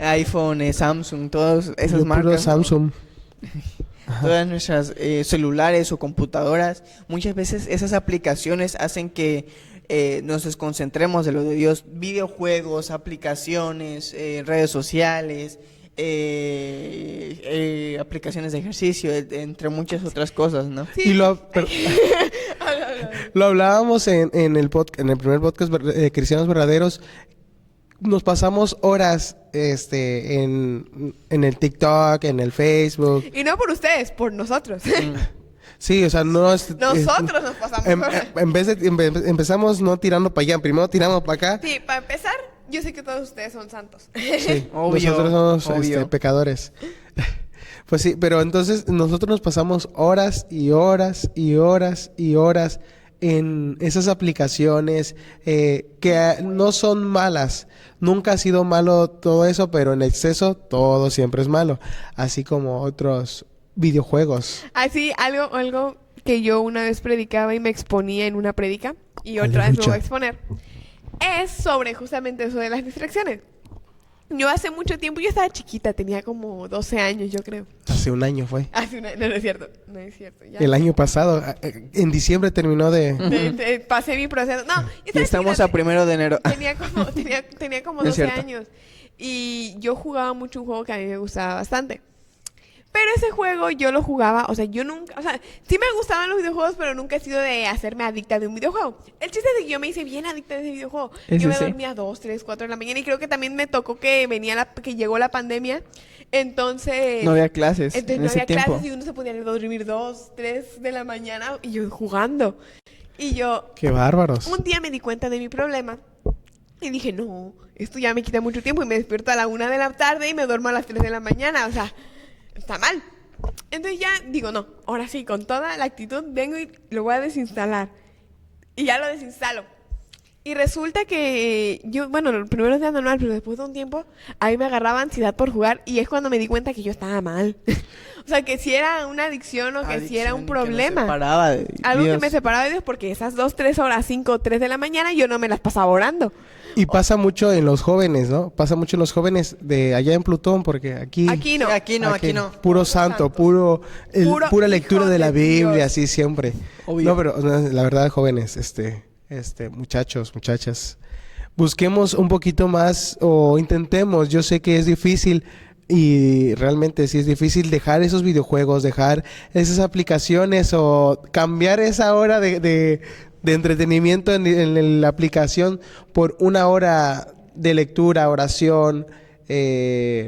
iPhone, Samsung, todas esas Yo puro marcas, ¿no? Samsung. Todas nuestras celulares o computadoras, muchas veces esas aplicaciones hacen que nos desconcentremos de lo de Dios. Videojuegos, aplicaciones, redes sociales, aplicaciones de ejercicio, entre muchas otras cosas, ¿no? Y lo hablábamos en el primer podcast de Cristianos Verdaderos. Nos pasamos horas en el TikTok, en el Facebook. Y no por ustedes, por nosotros. Sí, o sea, no es... Nosotros nos pasamos horas. Empezamos no tirando para allá, primero tiramos para acá. Sí, para empezar, yo sé que todos ustedes son santos. Sí, Obvio, nosotros somos obvio. pecadores. Pues sí, pero entonces nosotros nos pasamos horas y horas y horas y horas en esas aplicaciones que no son malas. Nunca ha sido malo todo eso, pero en exceso todo siempre es malo. Así como otros videojuegos. Así, algo que yo una vez predicaba y me exponía en una predica, y otra vez me voy Aleluya. a exponer, es sobre justamente eso de las distracciones. Yo hace mucho tiempo, yo estaba chiquita, tenía como 12 años, yo creo. Hace un año fue. No es cierto, no es cierto. Ya. El año pasado, en diciembre terminó de... Pasé mi proceso. No, yo Y estaba estamos chiquita, a 1 de enero. tenía como Es 12 cierto. años. Y yo jugaba mucho un juego que a mí me gustaba bastante. Pero ese juego yo lo jugaba, o sea, sí me gustaban los videojuegos, pero nunca he sido de hacerme adicta de un videojuego. El chiste es que yo me hice bien adicta de ese videojuego. Ese Yo me sí. dormía 2, 3, 4 de la mañana y creo que también me tocó que que llegó la pandemia. Entonces... No había clases Entonces en no ese había tiempo. clases y uno se podía dormir 2, 3 de la mañana y yo jugando. Y yo ¡Qué bárbaros! un día me di cuenta de mi problema y dije, no, esto ya me quita mucho tiempo y me despierto a la 1 de la tarde y me duermo a las 3 de la mañana. O sea, está mal. Entonces ya digo, no, ahora sí, con toda la actitud vengo y lo voy a desinstalar. Y ya lo desinstalo. Y resulta que yo, bueno, los primeros días normal, pero después de un tiempo, a mí me agarraba ansiedad por jugar y es cuando me di cuenta que yo estaba mal. O sea, que si era una adicción o que si era un Adicción que nos problema. separaba de Algo que Dios. me separaba de Dios porque esas 2, 3 horas, 5, 3 de la mañana yo no me las pasaba orando. Y pasa mucho en los jóvenes, ¿no? Pasa mucho en los jóvenes de allá en Plutón, porque aquí... Aquí no. Sí, aquí no. Puro santo, santos. pura Puro lectura hijo de la de Biblia, Dios. así siempre. Obvio. No, pero la verdad, jóvenes, muchachos, muchachas, busquemos un poquito más o intentemos. Yo sé que es difícil y realmente sí es difícil dejar esos videojuegos, dejar esas aplicaciones o cambiar esa hora de entretenimiento en la aplicación por una hora de lectura, oración,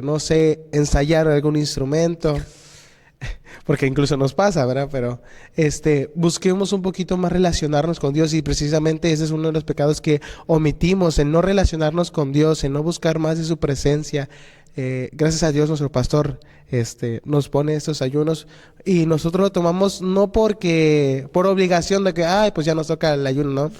no sé, ensayar algún instrumento. Porque incluso nos pasa, ¿verdad? Pero busquemos un poquito más relacionarnos con Dios, y precisamente ese es uno de los pecados que omitimos, el no relacionarnos con Dios, el no buscar más de su presencia. Gracias a Dios nuestro pastor nos pone estos ayunos, y nosotros lo tomamos no por obligación de que, ay, pues ya nos toca el ayuno, ¿no?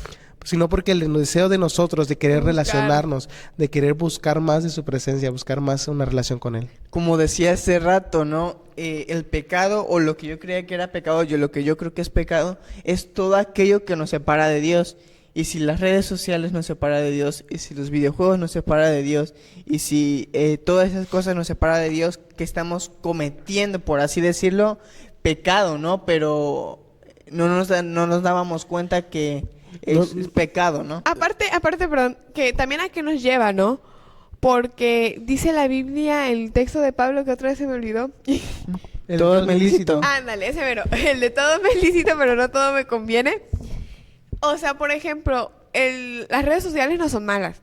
Sino porque el deseo de nosotros de querer relacionarnos, de querer buscar más de su presencia, buscar más una relación con Él. Como decía hace rato, ¿no? El pecado, o lo que yo creía que era pecado, lo que yo creo que es pecado, es todo aquello que nos separa de Dios. Y si las redes sociales nos separan de Dios, y si los videojuegos nos separan de Dios, y si todas esas cosas nos separan de Dios, que estamos cometiendo, por así decirlo, pecado, ¿no? Pero no nos dábamos cuenta que es pecado, ¿no? Aparte, perdón, que también a qué nos lleva, ¿no? Porque dice la Biblia, el texto de Pablo, que otra vez se me olvidó. Todo es lícito. Ándale, ese mero. El de todo me lícito, pero no todo me conviene. O sea, por ejemplo, las redes sociales no son malas.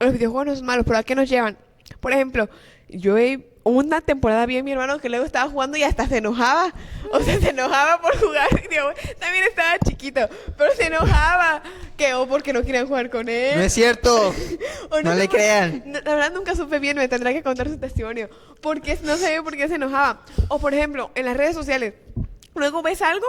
Los videojuegos no son malos, pero ¿a qué nos llevan? Por ejemplo, una temporada vi a mi hermano que luego estaba jugando y hasta se enojaba. O sea, se enojaba por jugar. Digo, también estaba chiquito, pero se enojaba. O porque no querían jugar con él. No es cierto. O no le crean. La verdad nunca supe bien, me tendrá que contar su testimonio. Porque no sé por qué se enojaba. O por ejemplo, en las redes sociales, luego ves algo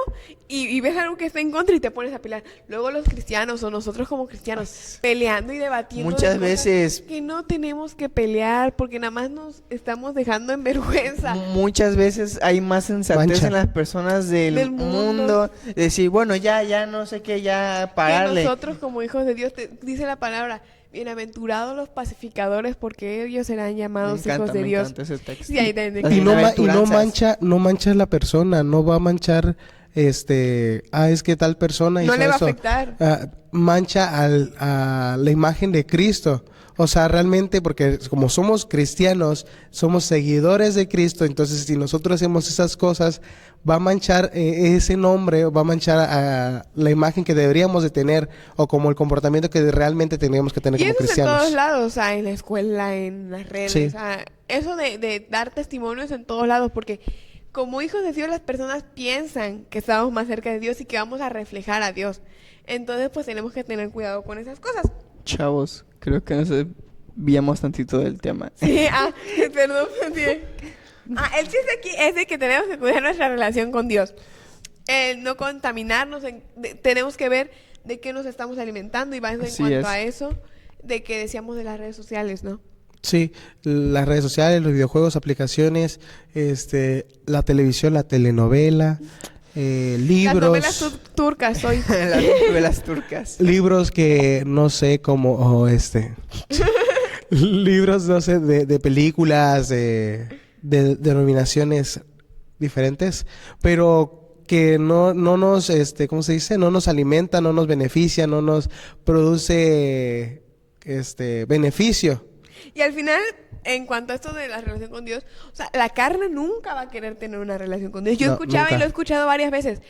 y ves algo que está en contra y te pones a pelear. Luego los cristianos, o nosotros como cristianos, peleando y debatiendo. Muchas veces que no tenemos que pelear porque nada más nos estamos dejando en vergüenza. Muchas veces hay más sensatez en las personas del mundo. Decir, bueno, ya no sé qué, ya pararle. Que nosotros como hijos de Dios, dice la palabra, bienaventurados los pacificadores, porque ellos serán llamados hijos de Dios. Sí, y no mancha la persona, no va a manchar es que tal persona hizo no le va eso. a afectar. Mancha a la imagen de Cristo. O sea, realmente, porque como somos cristianos, somos seguidores de Cristo, entonces si nosotros hacemos esas cosas, va a manchar ese nombre, va a manchar a la imagen que deberíamos de tener, o como el comportamiento que realmente tendríamos que tener como cristianos. Y eso es en todos lados, o sea, en la escuela, en las redes, sí. O sea, eso de dar testimonios en todos lados, porque como hijos de Dios las personas piensan que estamos más cerca de Dios y que vamos a reflejar a Dios. Entonces, pues tenemos que tener cuidado con esas cosas. Chavos, creo que nos desviamos tantito del tema. Sí, perdón. Sí. El chiste aquí es de que tenemos que cuidar nuestra relación con Dios. No contaminarnos, tenemos que ver de qué nos estamos alimentando, y va en cuanto a eso, de que decíamos de las redes sociales, ¿no? Sí, las redes sociales, los videojuegos, aplicaciones, la televisión, la telenovela, libros. Las novelas turcas hoy. Las novelas turcas. Libros que no sé cómo, libros, no sé, de películas, de denominaciones diferentes, pero que no nos, ¿cómo se dice? No nos alimenta, no nos beneficia, no nos produce, beneficio. Y al final, en cuanto a esto de la relación con Dios, o sea, la carne nunca va a querer tener una relación con Dios. Yo escuchaba nunca. Y lo he escuchado varias veces.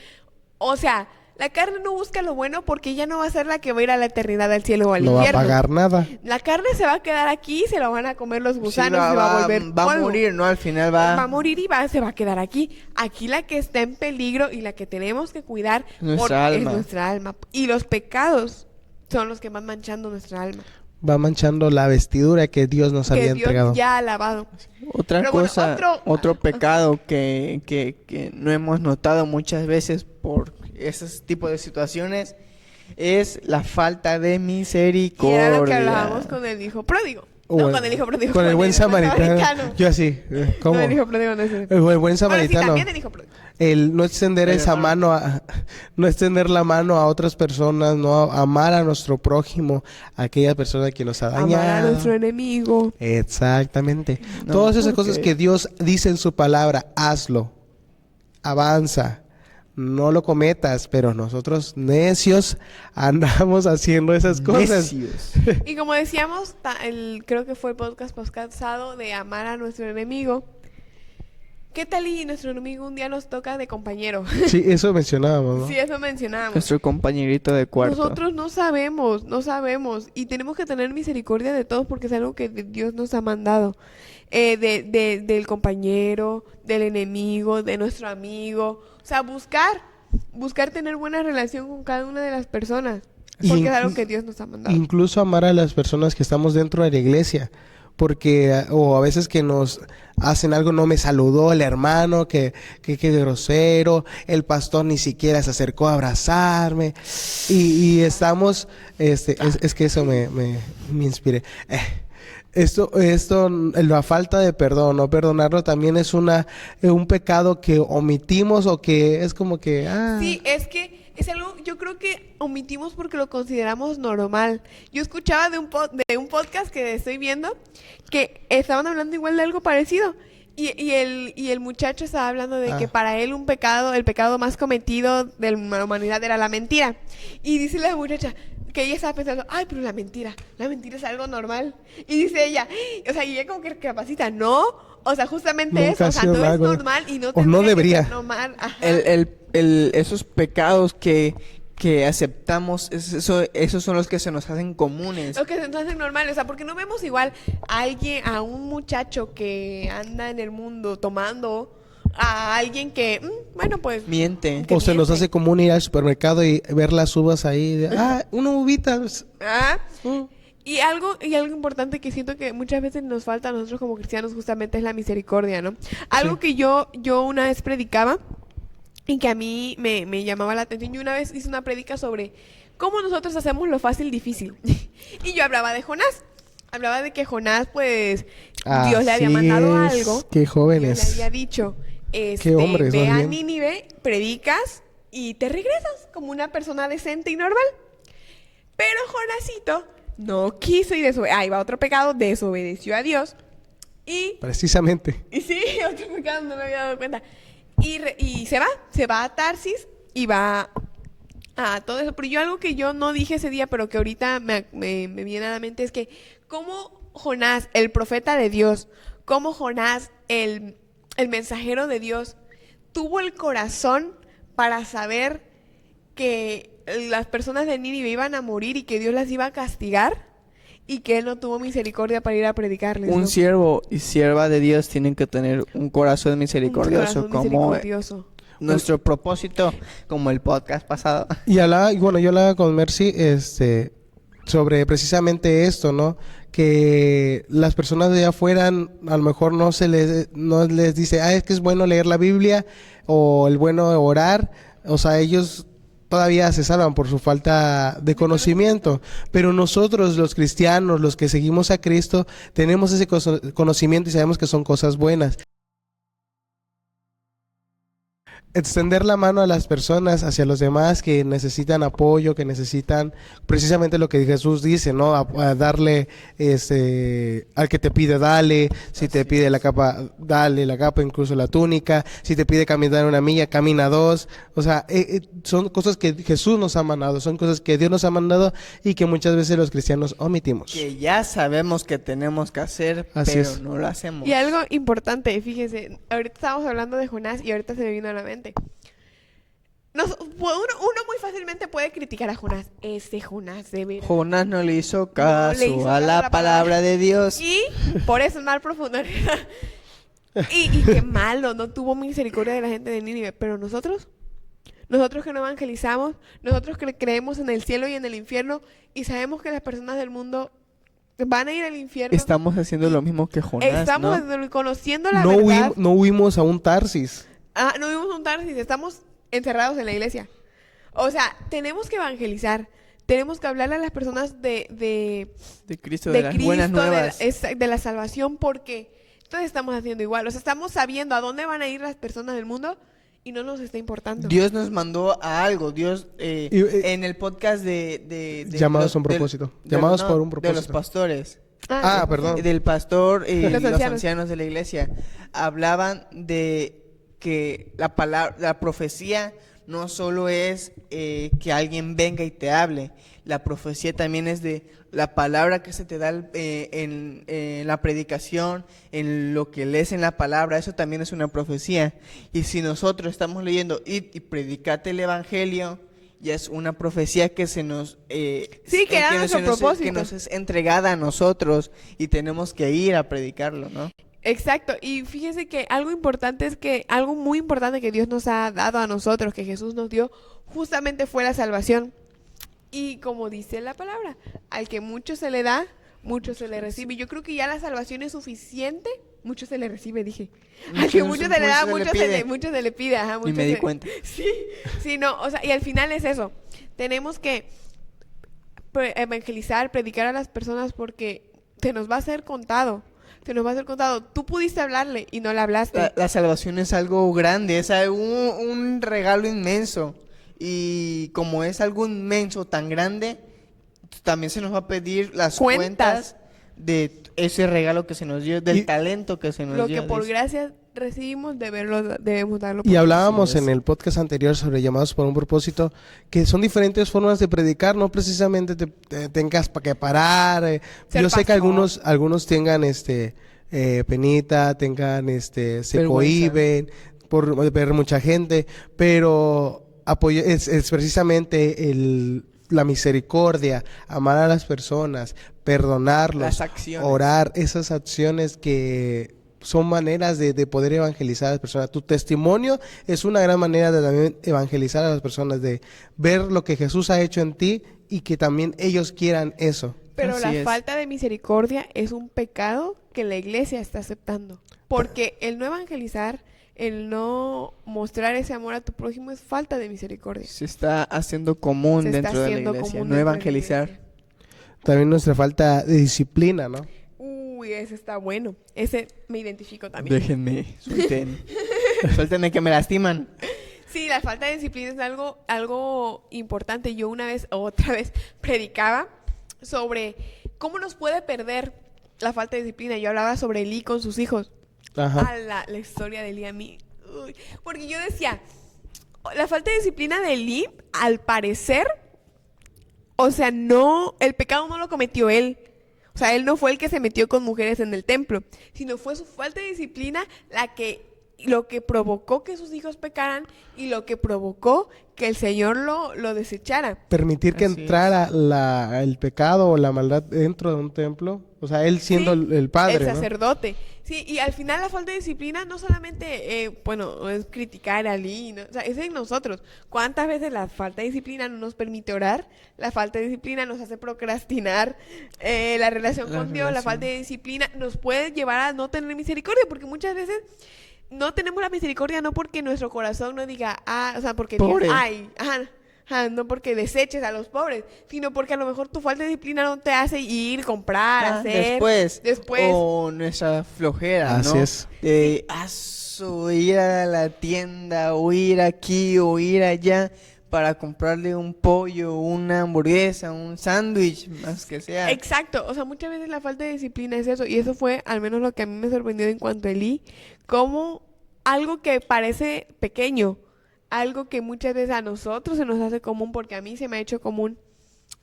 O sea, la carne no busca lo bueno porque ella no va a ser la que va a ir a la eternidad, al cielo o al infierno. No va a pagar nada. La carne se va a quedar aquí, se la van a comer los gusanos, sí, se va a volver va a morir, ¿no? Al final va a morir y se va a quedar aquí. Aquí la que está en peligro y la que tenemos que cuidar es nuestra alma. Y los pecados son los que van manchando nuestra alma. Va manchando la vestidura que Dios nos había entregado. Dios ya ha lavado. Otra cosa, otro pecado que no hemos notado muchas veces por esos tipos de situaciones es la falta de misericordia. Y era lo que hablábamos con el hijo pródigo. No, con el hijo pródigo. Con el buen samaritano. Yo así. ¿Cómo? No, el hijo pródigo no es el buen samaritano. Sí, también el hijo pródigo. El no extender esa mano, no extender la mano a otras personas, no amar a nuestro prójimo, a aquella persona que nos ha dañado. Amar a nuestro enemigo. Exactamente. Todas esas cosas que Dios dice en su palabra, hazlo, avanza, no lo cometas, pero nosotros necios andamos haciendo esas cosas. Necios. Y como decíamos, creo que fue el podcast pasado de amar a nuestro enemigo. ¿Qué tal y nuestro enemigo un día nos toca de compañero? Sí, eso mencionábamos, ¿no? Sí, eso mencionábamos. Nuestro compañerito de cuarto. Nosotros no sabemos y tenemos que tener misericordia de todos porque es algo que Dios nos ha mandado. Del compañero, del enemigo, de nuestro amigo. O sea, buscar tener buena relación con cada una de las personas. Porque es algo que Dios nos ha mandado. Incluso amar a las personas que estamos dentro de la iglesia. Porque, o a veces que nos hacen algo, no me saludó el hermano, que grosero, el pastor ni siquiera se acercó a abrazarme, y estamos, es que eso me inspiré. La falta de perdón, no perdonarlo también es un pecado que omitimos o que es como que, Sí, es que es algo, yo creo que omitimos porque lo consideramos normal. Yo escuchaba de un podcast que estoy viendo que estaban hablando igual de algo parecido. Y el muchacho estaba hablando de que para él el pecado más cometido de la humanidad era la mentira. Y dice la muchacha que ella estaba pensando, ay, pero la mentira es algo normal. Y dice ella, o sea, y ella como que recapacita, no, o sea, justamente Nunca eso, o ha sea, sido no es algo- normal y no o no tendría que debería. ser normal. Ajá. Esos pecados que aceptamos, esos son los que se nos hacen comunes. Lo que se nos hace normal, o sea, porque no vemos igual a un muchacho que anda en el mundo tomando, a alguien que, bueno, pues... Miente. que o se nos miente. hace común ir al supermercado y ver las uvas ahí, una uvita. Ah, Mm. Y algo importante que siento que muchas veces nos falta a nosotros como cristianos justamente es la misericordia, ¿no? Algo que yo una vez predicaba y que a mí me llamaba la atención. Yo una vez hice una prédica sobre cómo nosotros hacemos lo fácil difícil. Y yo hablaba de Jonás. Hablaba de que Jonás, pues, Dios le había Así mandado es. algo. Qué Dios le jóvenes. había dicho, Qué hombres, ve más a bien. Nínive, predicas y te regresas como una persona decente y normal. Pero Jonasito no quiso y ahí va otro pecado, desobedeció a Dios. Precisamente. Y sí, otro pecado, no me había dado cuenta. Y se va a Tarsis y va a todo eso. Pero yo algo que yo no dije ese día, pero que ahorita me viene a la mente es que cómo Jonás, el profeta de Dios, cómo Jonás, el mensajero de Dios, tuvo el corazón para saber que las personas de Nínive iban a morir y que Dios las iba a castigar y que él no tuvo misericordia para ir a predicarles. Un ¿no? siervo y sierva de Dios tienen que tener un corazón misericordioso, Un corazón como misericordioso. nuestro propósito, como el podcast pasado. Y bueno, yo hablaba con Mercy, sobre precisamente esto, ¿no? Que las personas de allá afuera a lo mejor no les dice, es que es bueno leer la Biblia o el bueno orar, o sea, ellos todavía se salvan por su falta de conocimiento, pero nosotros los cristianos, los que seguimos a Cristo, tenemos ese conocimiento y sabemos que son cosas buenas. Extender la mano a las personas, hacia los demás que necesitan apoyo, que necesitan precisamente lo que Jesús dice, ¿no? A darle, al que te pide, dale. Si te pide la capa, dale la capa, incluso la túnica. Si te pide caminar 1 milla, camina 2. O sea, son cosas que Jesús nos ha mandado, son cosas que Dios nos ha mandado y que muchas veces los cristianos omitimos. Que ya sabemos que tenemos que hacer, Así pero es. no lo hacemos. Y algo importante, fíjese, ahorita estábamos hablando de Jonás y ahorita se me vino a la mente. Uno muy fácilmente puede criticar a Jonás. Ese Jonás, de veras. Jonás no le hizo caso le hizo a caso la palabra de Dios. Y por eso es mal profundo. y qué malo, no tuvo misericordia de la gente de Nínive. Pero nosotros que no evangelizamos, nosotros que creemos en el cielo y en el infierno y sabemos que las personas del mundo van a ir al infierno. Estamos haciendo lo mismo que Jonás, Estamos ¿no? conociendo la No, verdad. no huimos a un Tarsis. No vimos un Tarsis, estamos encerrados en la iglesia. O sea, tenemos que evangelizar. Tenemos que hablarle a las personas De Cristo, de las Cristo, buenas nuevas. de la salvación, porque entonces estamos haciendo igual. O sea, estamos sabiendo a dónde van a ir las personas del mundo y no nos está importando. Dios nos mandó a algo. Dios, en el podcast de Llamados a un propósito. Llamados por un De los propósito. pastores. Perdón. Del pastor y Los los ancianos. ancianos de la iglesia. Hablaban de que la profecía no solo es que alguien venga y te hable. La profecía también es de la palabra que se te da en la predicación, en lo que lees en la palabra. Eso también es una profecía. Y si nosotros estamos leyendo y predicate el evangelio, ya es una profecía que se nos Sí, que era nuestro propósito. que nos es entregada a nosotros y tenemos que ir a predicarlo, ¿no? Exacto, y fíjese que algo importante es que algo muy importante que Dios nos ha dado a nosotros, que Jesús nos dio, justamente fue la salvación. Y como dice la palabra, al que mucho se le da, mucho se le recibe. Yo creo que ya la salvación es suficiente, mucho se le recibe, dije. Al que mucho se le da, mucho se le pide. Ajá, Y me di cuenta. Sí, sí, no, o sea, y al final es eso. Tenemos que evangelizar, predicar a las personas porque se nos va a ser contado. Se nos va a ser contado. Tú pudiste hablarle y no le hablaste. La salvación es algo grande, es un regalo inmenso. Y como es algo inmenso, tan grande, también se nos va a pedir las cuentas de ese regalo que se nos dio, del talento que se nos Lo dio. que por gracia recibimos, debemos darlo por Y hablábamos Así es. en el podcast anterior sobre llamados por un propósito, que son diferentes formas de predicar, no precisamente te tengas que parar. Ser Yo sé que pastor. algunos tengan penita, tengan se Vergüenza. cohíben por ver mucha gente, pero es precisamente la misericordia, amar a las personas, perdonarlos, Las acciones. orar, esas acciones que son maneras de poder evangelizar a las personas. Tu testimonio es una gran manera de también evangelizar a las personas, de ver lo que Jesús ha hecho en ti y que también ellos quieran eso. Pero Así la es. falta de misericordia es un pecado que la iglesia está aceptando. Porque el no evangelizar, el no mostrar ese amor a tu prójimo es falta de misericordia. Se está haciendo común Se está dentro de la haciendo iglesia, común no dentro de la evangelizar. iglesia. También nuestra falta de disciplina, ¿no? Uy, ese está bueno. Ese me identifico también. Déjenme, suéltenme que me lastiman. Sí, la falta de disciplina es algo importante. Yo otra vez, predicaba sobre cómo nos puede perder la falta de disciplina. Yo hablaba sobre Elí con sus hijos. Ajá. La historia de Elí a mí. Uy, porque yo decía, la falta de disciplina de Elí, al parecer, o sea, el pecado no lo cometió él. O sea, él no fue el que se metió con mujeres en el templo, sino fue su falta de disciplina lo que provocó que sus hijos pecaran y lo que provocó que el Señor lo desechara. Permitir que Así entrara el pecado o la maldad dentro de un templo, o sea, él siendo Sí, el padre, el ¿no? sacerdote. Sí, y al final la falta de disciplina no solamente, es criticar a Ali, ¿no? O sea, es en nosotros. ¿Cuántas veces la falta de disciplina no nos permite orar? La falta de disciplina nos hace procrastinar la relación La con Dios. La relación. falta de disciplina nos puede llevar a no tener misericordia, porque muchas veces no tenemos la misericordia no porque nuestro corazón no diga, o sea, porque Pobre. Dios, no porque deseches a los pobres, sino porque a lo mejor tu falta de disciplina no te hace ir, comprar, hacer. Después. O nuestra flojera, Así ¿no? es. De ir a la tienda, o ir aquí, o ir allá, para comprarle un pollo, una hamburguesa, un sándwich, más que sea. Exacto, o sea, muchas veces la falta de disciplina es eso, y eso fue al menos lo que a mí me sorprendió en cuanto a Elí, como algo que parece pequeño, algo que muchas veces a nosotros se nos hace común, porque a mí se me ha hecho común,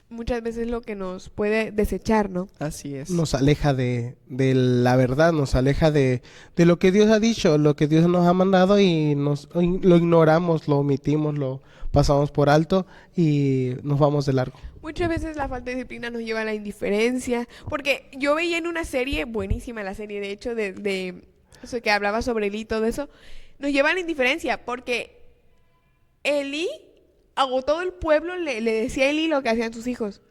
muchas veces lo que nos puede desechar, ¿no? Así es. Nos aleja de la verdad, nos aleja de lo que Dios ha dicho, lo que Dios nos ha mandado y lo ignoramos, lo omitimos, lo pasamos por alto y nos vamos de largo. Muchas veces la falta de disciplina nos lleva a la indiferencia, porque yo veía en una serie, buenísima la serie, de hecho, de eso que hablaba sobre Elí y todo eso, nos lleva a la indiferencia, porque Elí, todo el pueblo le decía a Elí lo que hacían sus hijos.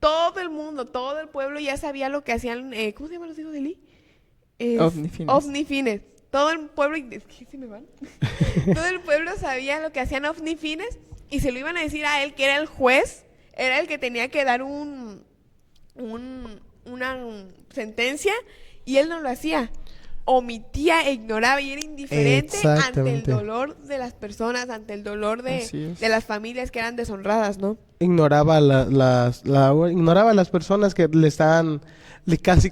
Todo el mundo, todo el pueblo ya sabía lo que hacían, ¿cómo se llaman los hijos de Elí? Ovnifines. Ovnifines. Todo el pueblo, ¿qué se me van? Todo el pueblo sabía lo que hacían Ovnifines y se lo iban a decir a él, que era el juez, era el que tenía que dar una sentencia, y él no lo hacía. Omitía e ignoraba y era indiferente ante el Exactamente. dolor de las personas, ante el dolor Así es. de las familias que eran deshonradas, ¿no? Ignoraba ignoraba a las personas que le estaban casi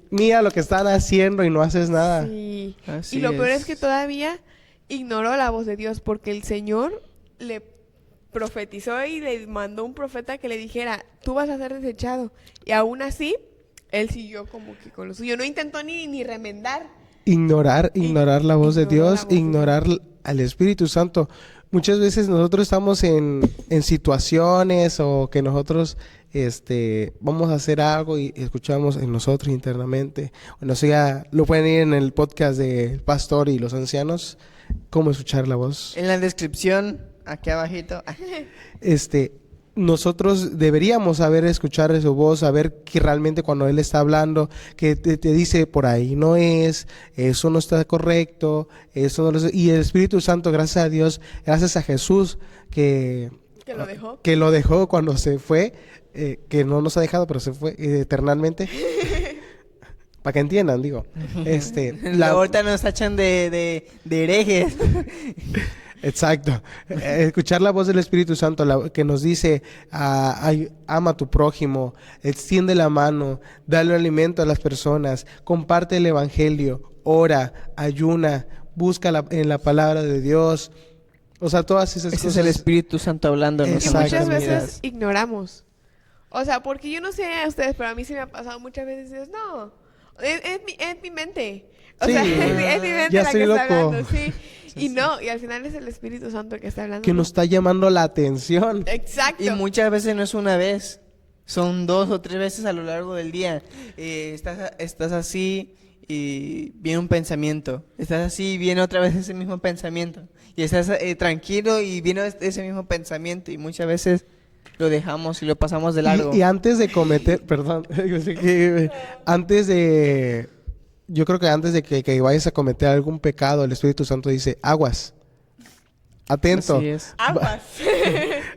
mira lo que están haciendo y no haces nada. Sí. Así Y lo peor es es. que todavía ignoró la voz de Dios, porque el Señor le profetizó y le mandó un profeta que le dijera, tú vas a ser desechado. Y aún así, él siguió como que con lo suyo. No intentó ni remendar. Ignorar la voz de Ignorar la Dios, voz de ignorar al Espíritu Santo. Muchas veces nosotros estamos en situaciones o que nosotros vamos a hacer algo y escuchamos en nosotros internamente. Bueno, eso ya lo pueden ir en el podcast del pastor y los ancianos, cómo escuchar la voz. En la descripción, aquí abajito. Nosotros deberíamos saber escuchar su voz, saber que realmente cuando Él está hablando, que te dice por ahí no es, eso no está correcto, eso no lo es. Y el Espíritu Santo, gracias a Dios, gracias a Jesús, que lo dejó cuando se fue, que no nos ha dejado, pero se fue eternamente. Para que entiendan, digo. Ahorita nos tachan de herejes. Exacto. Escuchar la voz del Espíritu Santo que nos dice, ama a tu prójimo, extiende la mano, dale alimento a las personas, comparte el evangelio, ora, ayuna, busca en la palabra de Dios. O sea, todas esas cosas. Ese es el Espíritu Santo hablándonos. Y muchas veces ignoramos. O sea, porque yo no sé a ustedes, pero a mí se me ha pasado muchas veces, dices, no, es mi mente. O Sí, sea, es mi mente ya la que estoy está loco. hablando, sí. Y no, y al final es el Espíritu Santo que está hablando. Que nos está llamando la atención. Exacto. Y muchas veces no es una vez, son 2 o 3 veces a lo largo del día. Estás así y viene un pensamiento. Estás así y viene otra vez ese mismo pensamiento. Y estás tranquilo y viene ese mismo pensamiento. Y muchas veces lo dejamos y lo pasamos de largo. Y antes de cometer, perdón, yo creo que antes de que vayas a cometer algún pecado, el Espíritu Santo dice, aguas, atento. Así es. Aguas.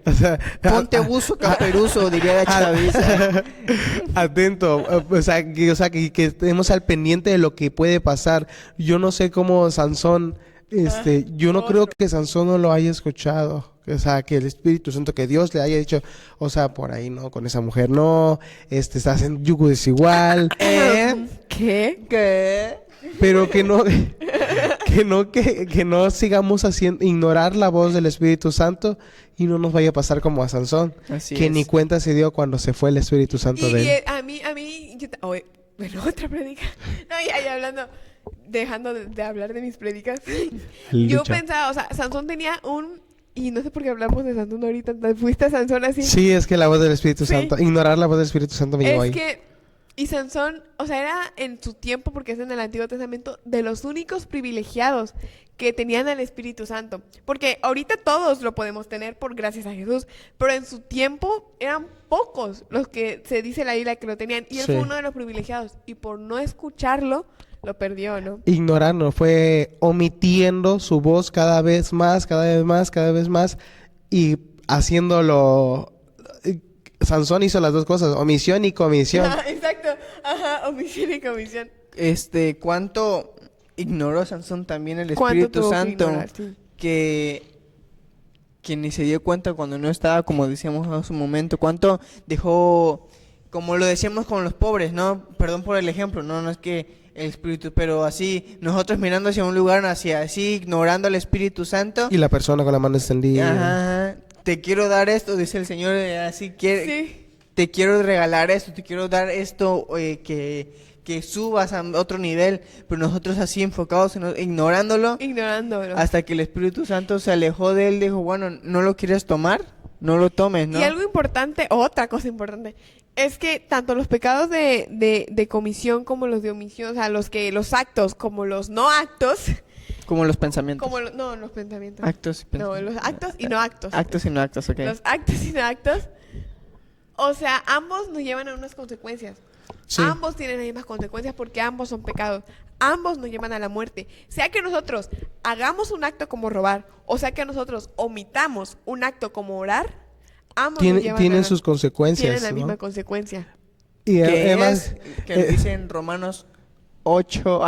O sea, Ponte buzo caperuzo, diría la chaviza. atento, o sea, que estemos al pendiente de lo que puede pasar. Yo no sé cómo Sansón, yo no creo que Sansón no lo haya escuchado. O sea, que el Espíritu Santo, que Dios le haya dicho, o sea, por ahí no, con esa mujer no, estás en yugo desigual. ¿Qué? Pero que no sigamos haciendo, ignorar la voz del Espíritu Santo y no nos vaya a pasar como a Sansón, Así que es. ni cuenta se dio cuando se fue el Espíritu Santo de él. A mí, bueno, otra predica. No, ya hablando, dejando de hablar de mis predicas. Yo Lucha. pensaba, o sea, Sansón tenía y no sé por qué hablamos de Sansón ahorita, fuiste a Sansón así. Sí, es que la voz del Espíritu Sí. Santo, ignorar la voz del Espíritu Santo me llegó ahí. Y Sansón, o sea, era en su tiempo, porque es en el Antiguo Testamento, de los únicos privilegiados que tenían al Espíritu Santo. Porque ahorita todos lo podemos tener por gracias a Jesús, pero en su tiempo eran pocos los que se dice la Biblia que lo tenían. Y él Sí. fue uno de los privilegiados. Y por no escucharlo, lo perdió, ¿no? Ignorando, fue omitiendo su voz cada vez más y haciéndolo. Sansón hizo las dos cosas, omisión y comisión. Exacto. Ajá, omisión y comisión. ¿Cuánto ignoró Sansón también el ¿Cuánto Espíritu tuvo que Santo? ignorar? Sí. Que ni se dio cuenta cuando no estaba, como decíamos hace un momento. ¿Cuánto dejó, como lo decíamos con los pobres, ¿no? Perdón por el ejemplo, no es que el Espíritu, pero así, nosotros mirando hacia un lugar, hacia así, ignorando al Espíritu Santo. Y la persona con la mano extendida. Ajá, te quiero dar esto, dice el Señor, así quiere, Sí. te quiero regalar esto, te quiero dar esto, que subas a otro nivel, pero nosotros así enfocados, ignorándolo, Ignorándolo. hasta que el Espíritu Santo se alejó de él, dijo, bueno, ¿no lo quieres tomar? No lo tomes, ¿no? Y algo importante, otra cosa importante, es que tanto los pecados de comisión como los de omisión, o sea, los actos como los no actos, Como los pensamientos. no, los pensamientos. Actos y No, los actos y no actos. Actos y no actos, ok. Los actos y no actos. O sea, ambos nos llevan a unas consecuencias. Sí. Ambos tienen las mismas consecuencias porque ambos son pecados. Ambos nos llevan a la muerte. Sea que nosotros hagamos un acto como robar, o sea que nosotros omitamos un acto como orar, ambos nos llevan Tienen sus consecuencias. tienen la ¿no? misma consecuencia. Y Que además, que dice en Romanos 8,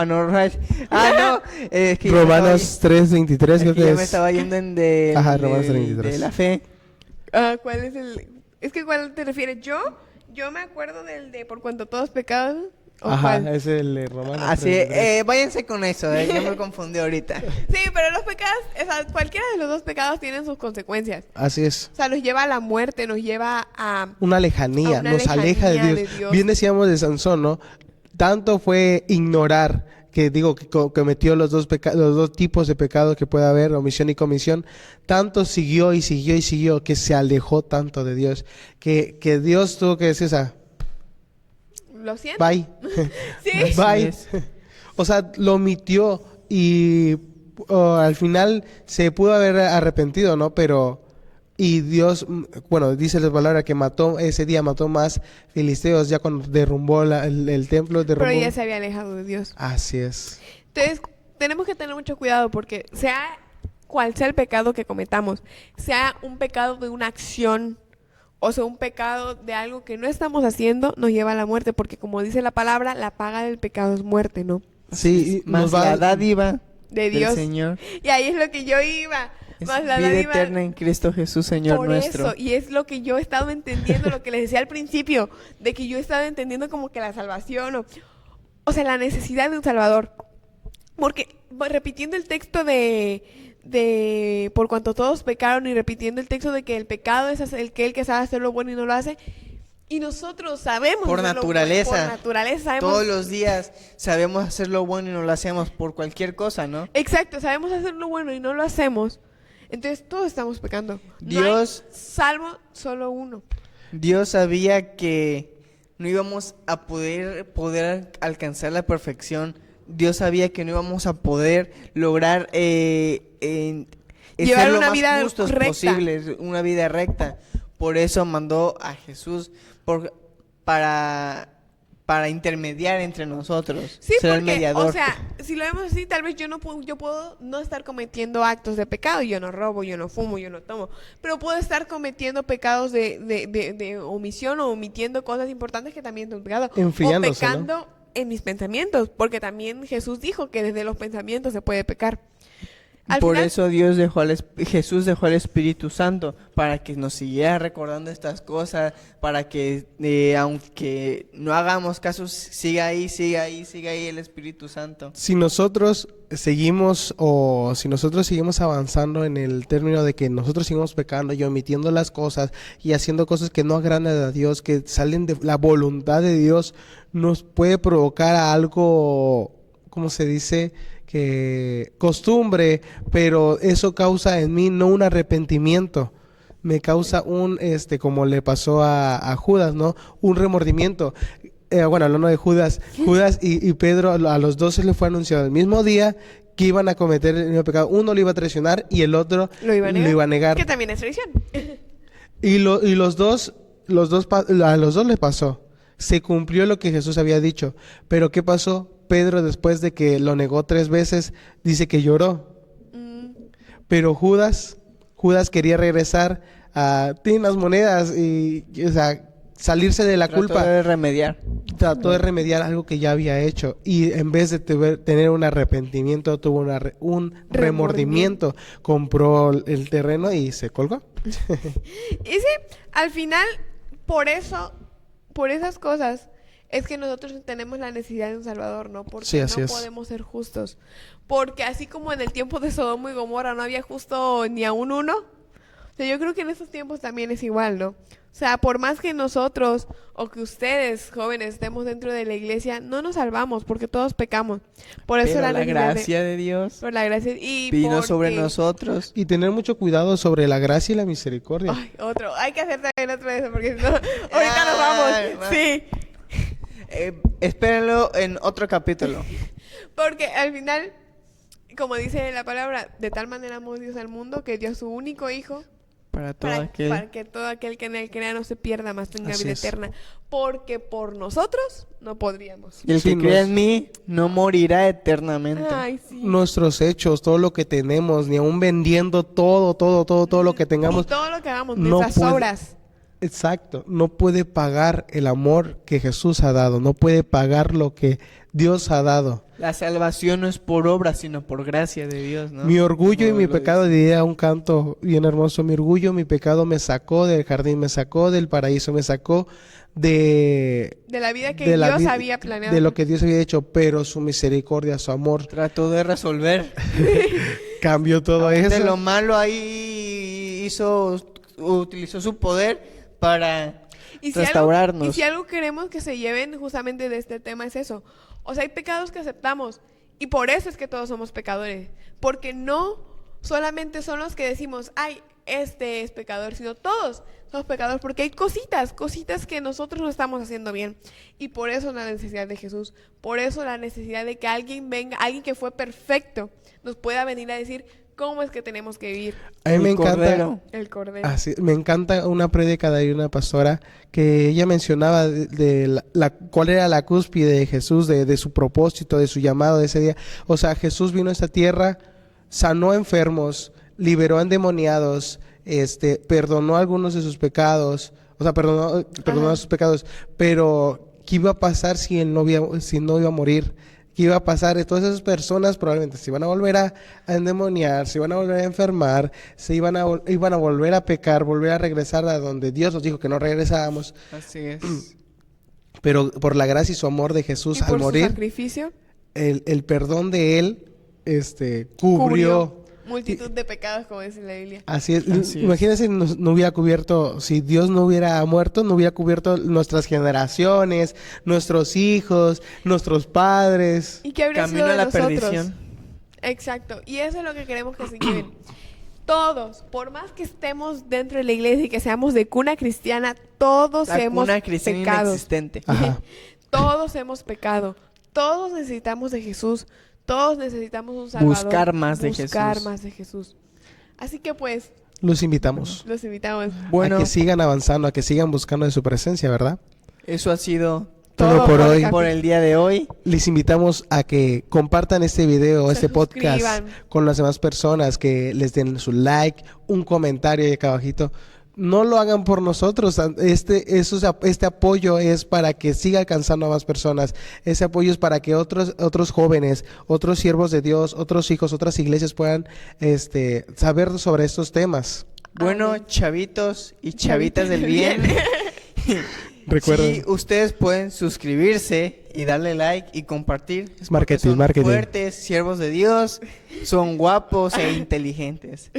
es que Romanos 3:23 creo que ya me es. estaba yendo Ajá, Romanos 3:23. de la fe. ¿Cuál es el...? Es que ¿cuál te refieres? Yo me acuerdo del de por cuanto todos pecados. ¿O Ajá, cuál? es el de Romanos Así, 3:3. váyanse con eso, yo me confundí ahorita. Sí, pero los pecados, o sea, cualquiera de los dos pecados tienen sus consecuencias. Así es. O sea, nos lleva a la muerte, nos lleva a... Una lejanía, A una nos aleja de lejanía Dios. de Dios. Bien decíamos de Sansón, ¿no? Tanto fue ignorar, que digo, que cometió los dos tipos de pecados que puede haber, omisión y comisión, tanto siguió y siguió y siguió, que se alejó tanto de Dios, que Dios tuvo que decir, o sea, Lo siento. bye, Sí. bye. es. O sea, lo omitió y al final se pudo haber arrepentido, ¿no? Pero... Y Dios, bueno, dice la palabra que ese día mató más filisteos, ya cuando derrumbó el templo, derrumbó. Pero ya se había alejado de Dios. Así es. Entonces, tenemos que tener mucho cuidado porque sea cual sea el pecado que cometamos, sea un pecado de una acción o sea un pecado de algo que no estamos haciendo, nos lleva a la muerte. Porque como dice la palabra, la paga del pecado es muerte, ¿no? Sí, Más nos va la dádiva De del Dios. Señor Y ahí es lo que yo iba. es Más la vida dádiva eterna en Cristo Jesús, Señor por nuestro. eso, y es lo que yo he estado entendiendo, lo que les decía al principio, de que yo he estado entendiendo como que la salvación, o sea, la necesidad de un Salvador. Porque repitiendo el texto de por cuanto todos pecaron y repitiendo el texto de que el pecado es el que sabe hacer lo bueno y no lo hace, y nosotros sabemos Por hacer lo naturaleza. bueno, por naturaleza sabemos, Todos los días sabemos hacer lo bueno y no lo hacemos por cualquier cosa, ¿no? exacto, sabemos hacer lo bueno y no lo hacemos. Entonces todos estamos pecando. Dios- No hay salvo solo uno. Dios sabía que no íbamos a poder alcanzar la perfección. Dios sabía que no íbamos a poder lograr Llevar ser lo una más vida justos recta. posible, una vida recta. Por eso mandó a Jesús para intermediar entre nosotros, Sí, ser el porque, mediador. o sea, si lo vemos así, tal vez yo puedo no estar cometiendo actos de pecado. Yo no robo, yo no fumo, yo no tomo. Pero puedo estar cometiendo pecados de omisión o omitiendo cosas importantes que también son pecados. Enfriándose, O ¿no? pecando en mis pensamientos, porque también Jesús dijo que desde los pensamientos se puede pecar. Al Por final- eso Jesús dejó al Espíritu Santo para que nos siguiera recordando estas cosas, para que aunque no hagamos caso, siga ahí el Espíritu Santo. Si nosotros seguimos avanzando en el término de que nosotros seguimos pecando y omitiendo las cosas y haciendo cosas que no agradan a Dios, que salen de la voluntad de Dios, nos puede provocar a algo, ¿cómo se dice? Que costumbre, pero eso causa en mí no un arrepentimiento, me causa como le pasó a Judas, ¿no? Un remordimiento. Bueno, hablando de Judas y Pedro, a los dos se les fue anunciado el mismo día que iban a cometer el mismo pecado. Uno lo iba a traicionar y el otro lo iba a negar. Que negar. también es traición. Y los dos, a los dos les pasó. Se cumplió lo que Jesús había dicho. Pero ¿qué pasó? Pedro, después de que lo negó 3 veces, dice que lloró. Pero Judas quería regresar a las monedas y, o sea, salirse de la culpa. Trató de remediar algo que ya había hecho. Y en vez de tener un arrepentimiento, tuvo un remordimiento. Compró el terreno y se colgó. Y sí, al final, por esas cosas, es que nosotros tenemos la necesidad de un Salvador, ¿no? Porque Sí, así no es. podemos ser justos. Porque así como en el tiempo de Sodoma y Gomorra no había justo ni a uno, o sea, yo creo que en estos tiempos también es igual, ¿no? O sea, por más que nosotros o que ustedes, jóvenes, estemos dentro de la iglesia, no nos salvamos porque todos pecamos. Por eso Pero la la necesidad gracia de Dios por la gracia y vino sobre porque- nosotros. Y tener mucho cuidado sobre la gracia y la misericordia. Ay, otro. Hay que hacer también otro de eso porque si no, ahorita nos vamos. Sí. Espérenlo en otro capítulo. Porque al final, como dice la palabra, de tal manera amó Dios al mundo que dio a su único hijo Para todo para aquel. que todo aquel que en él crea no se pierda, más tenga Así vida es. eterna. Porque por nosotros no podríamos. Y el Sí, que crea en mí no morirá eternamente. Ay, sí. Nuestros hechos, todo lo que tenemos, ni aún vendiendo todo lo que Y tengamos, todo lo que hagamos, no nuestras puede- obras. Exacto, no puede pagar el amor que Jesús ha dado, no puede pagar lo que Dios ha dado. La salvación no es por obra, sino por gracia de Dios, ¿no? Mi orgullo y Como mi lo pecado, dice. diría un canto bien hermoso, mi orgullo, mi pecado me sacó del jardín, me sacó del paraíso, me sacó de la vida que de la Dios vi- había planeado. de lo que Dios había hecho, pero su misericordia, su amor Trató de resolver. cambió todo De eso. lo malo ahí utilizó su poder para Y restaurarnos. y si algo queremos que se lleven justamente de este tema es eso. O sea, hay pecados que aceptamos y por eso es que todos somos pecadores. Porque no solamente son los que decimos, ay, este es pecador, sino todos somos pecadores porque hay cositas que nosotros no estamos haciendo bien. Y por eso la necesidad de Jesús, por eso la necesidad de que alguien venga, alguien que fue perfecto, nos pueda venir a decir cómo es que tenemos que vivir. A mí me El encanta. Cordero. El Cordero. Así, me encanta una prédica de una pastora que ella mencionaba cuál era la cúspide de Jesús, de su propósito, de su llamado de ese día. O sea, Jesús vino a esta tierra, sanó enfermos, liberó a endemoniados, perdonó algunos de sus pecados, o sea, perdonó Ajá. sus pecados, pero ¿qué iba a pasar si él si no iba a morir? ¿Qué iba a pasar? Todas esas personas probablemente se iban a volver a endemoniar, se iban a volver a enfermar, iban a volver a pecar, volver a regresar a donde Dios nos dijo que no regresábamos. Así es. Pero por la gracia y su amor de Y Jesús por al su morir, sacrificio el perdón de Él cubrió. multitud de pecados, como dice la Biblia. Así es. Así es. Imagínense, no hubiera cubierto, si Dios no hubiera muerto, no hubiera cubierto nuestras generaciones, nuestros hijos, nuestros padres. ¿Y qué habría Camino sido de a la nosotros? perdición. Exacto. Y eso es lo que queremos que se lleven. Todos, por más que estemos dentro de la iglesia y que seamos de cuna cristiana, todos La hemos cuna cristiana pecado. inexistente. Ajá. Todos hemos pecado. Todos necesitamos de Jesús. Todos necesitamos un Salvador. Buscar más de Buscar Jesús. más de Jesús. Así que pues, Los invitamos los invitamos. Bueno, a que sigan avanzando, a que sigan buscando de su presencia, ¿verdad? eso ha sido Todo por hoy. por el día de hoy. Les invitamos a que compartan este video, Se este podcast suscriban. con las demás personas, que les den su like, un comentario ahí acá abajito. No lo hagan por nosotros. Este apoyo es para que siga alcanzando a más personas. Ese apoyo es para que otros jóvenes, otros siervos de Dios, otros hijos, otras iglesias puedan saber sobre estos temas. Bueno, Amén. chavitos y chavitas del bien. Recuerden. Sí, ustedes pueden suscribirse y darle like y compartir. Es porque Marketing, son marketing. fuertes, siervos de Dios, son guapos e inteligentes.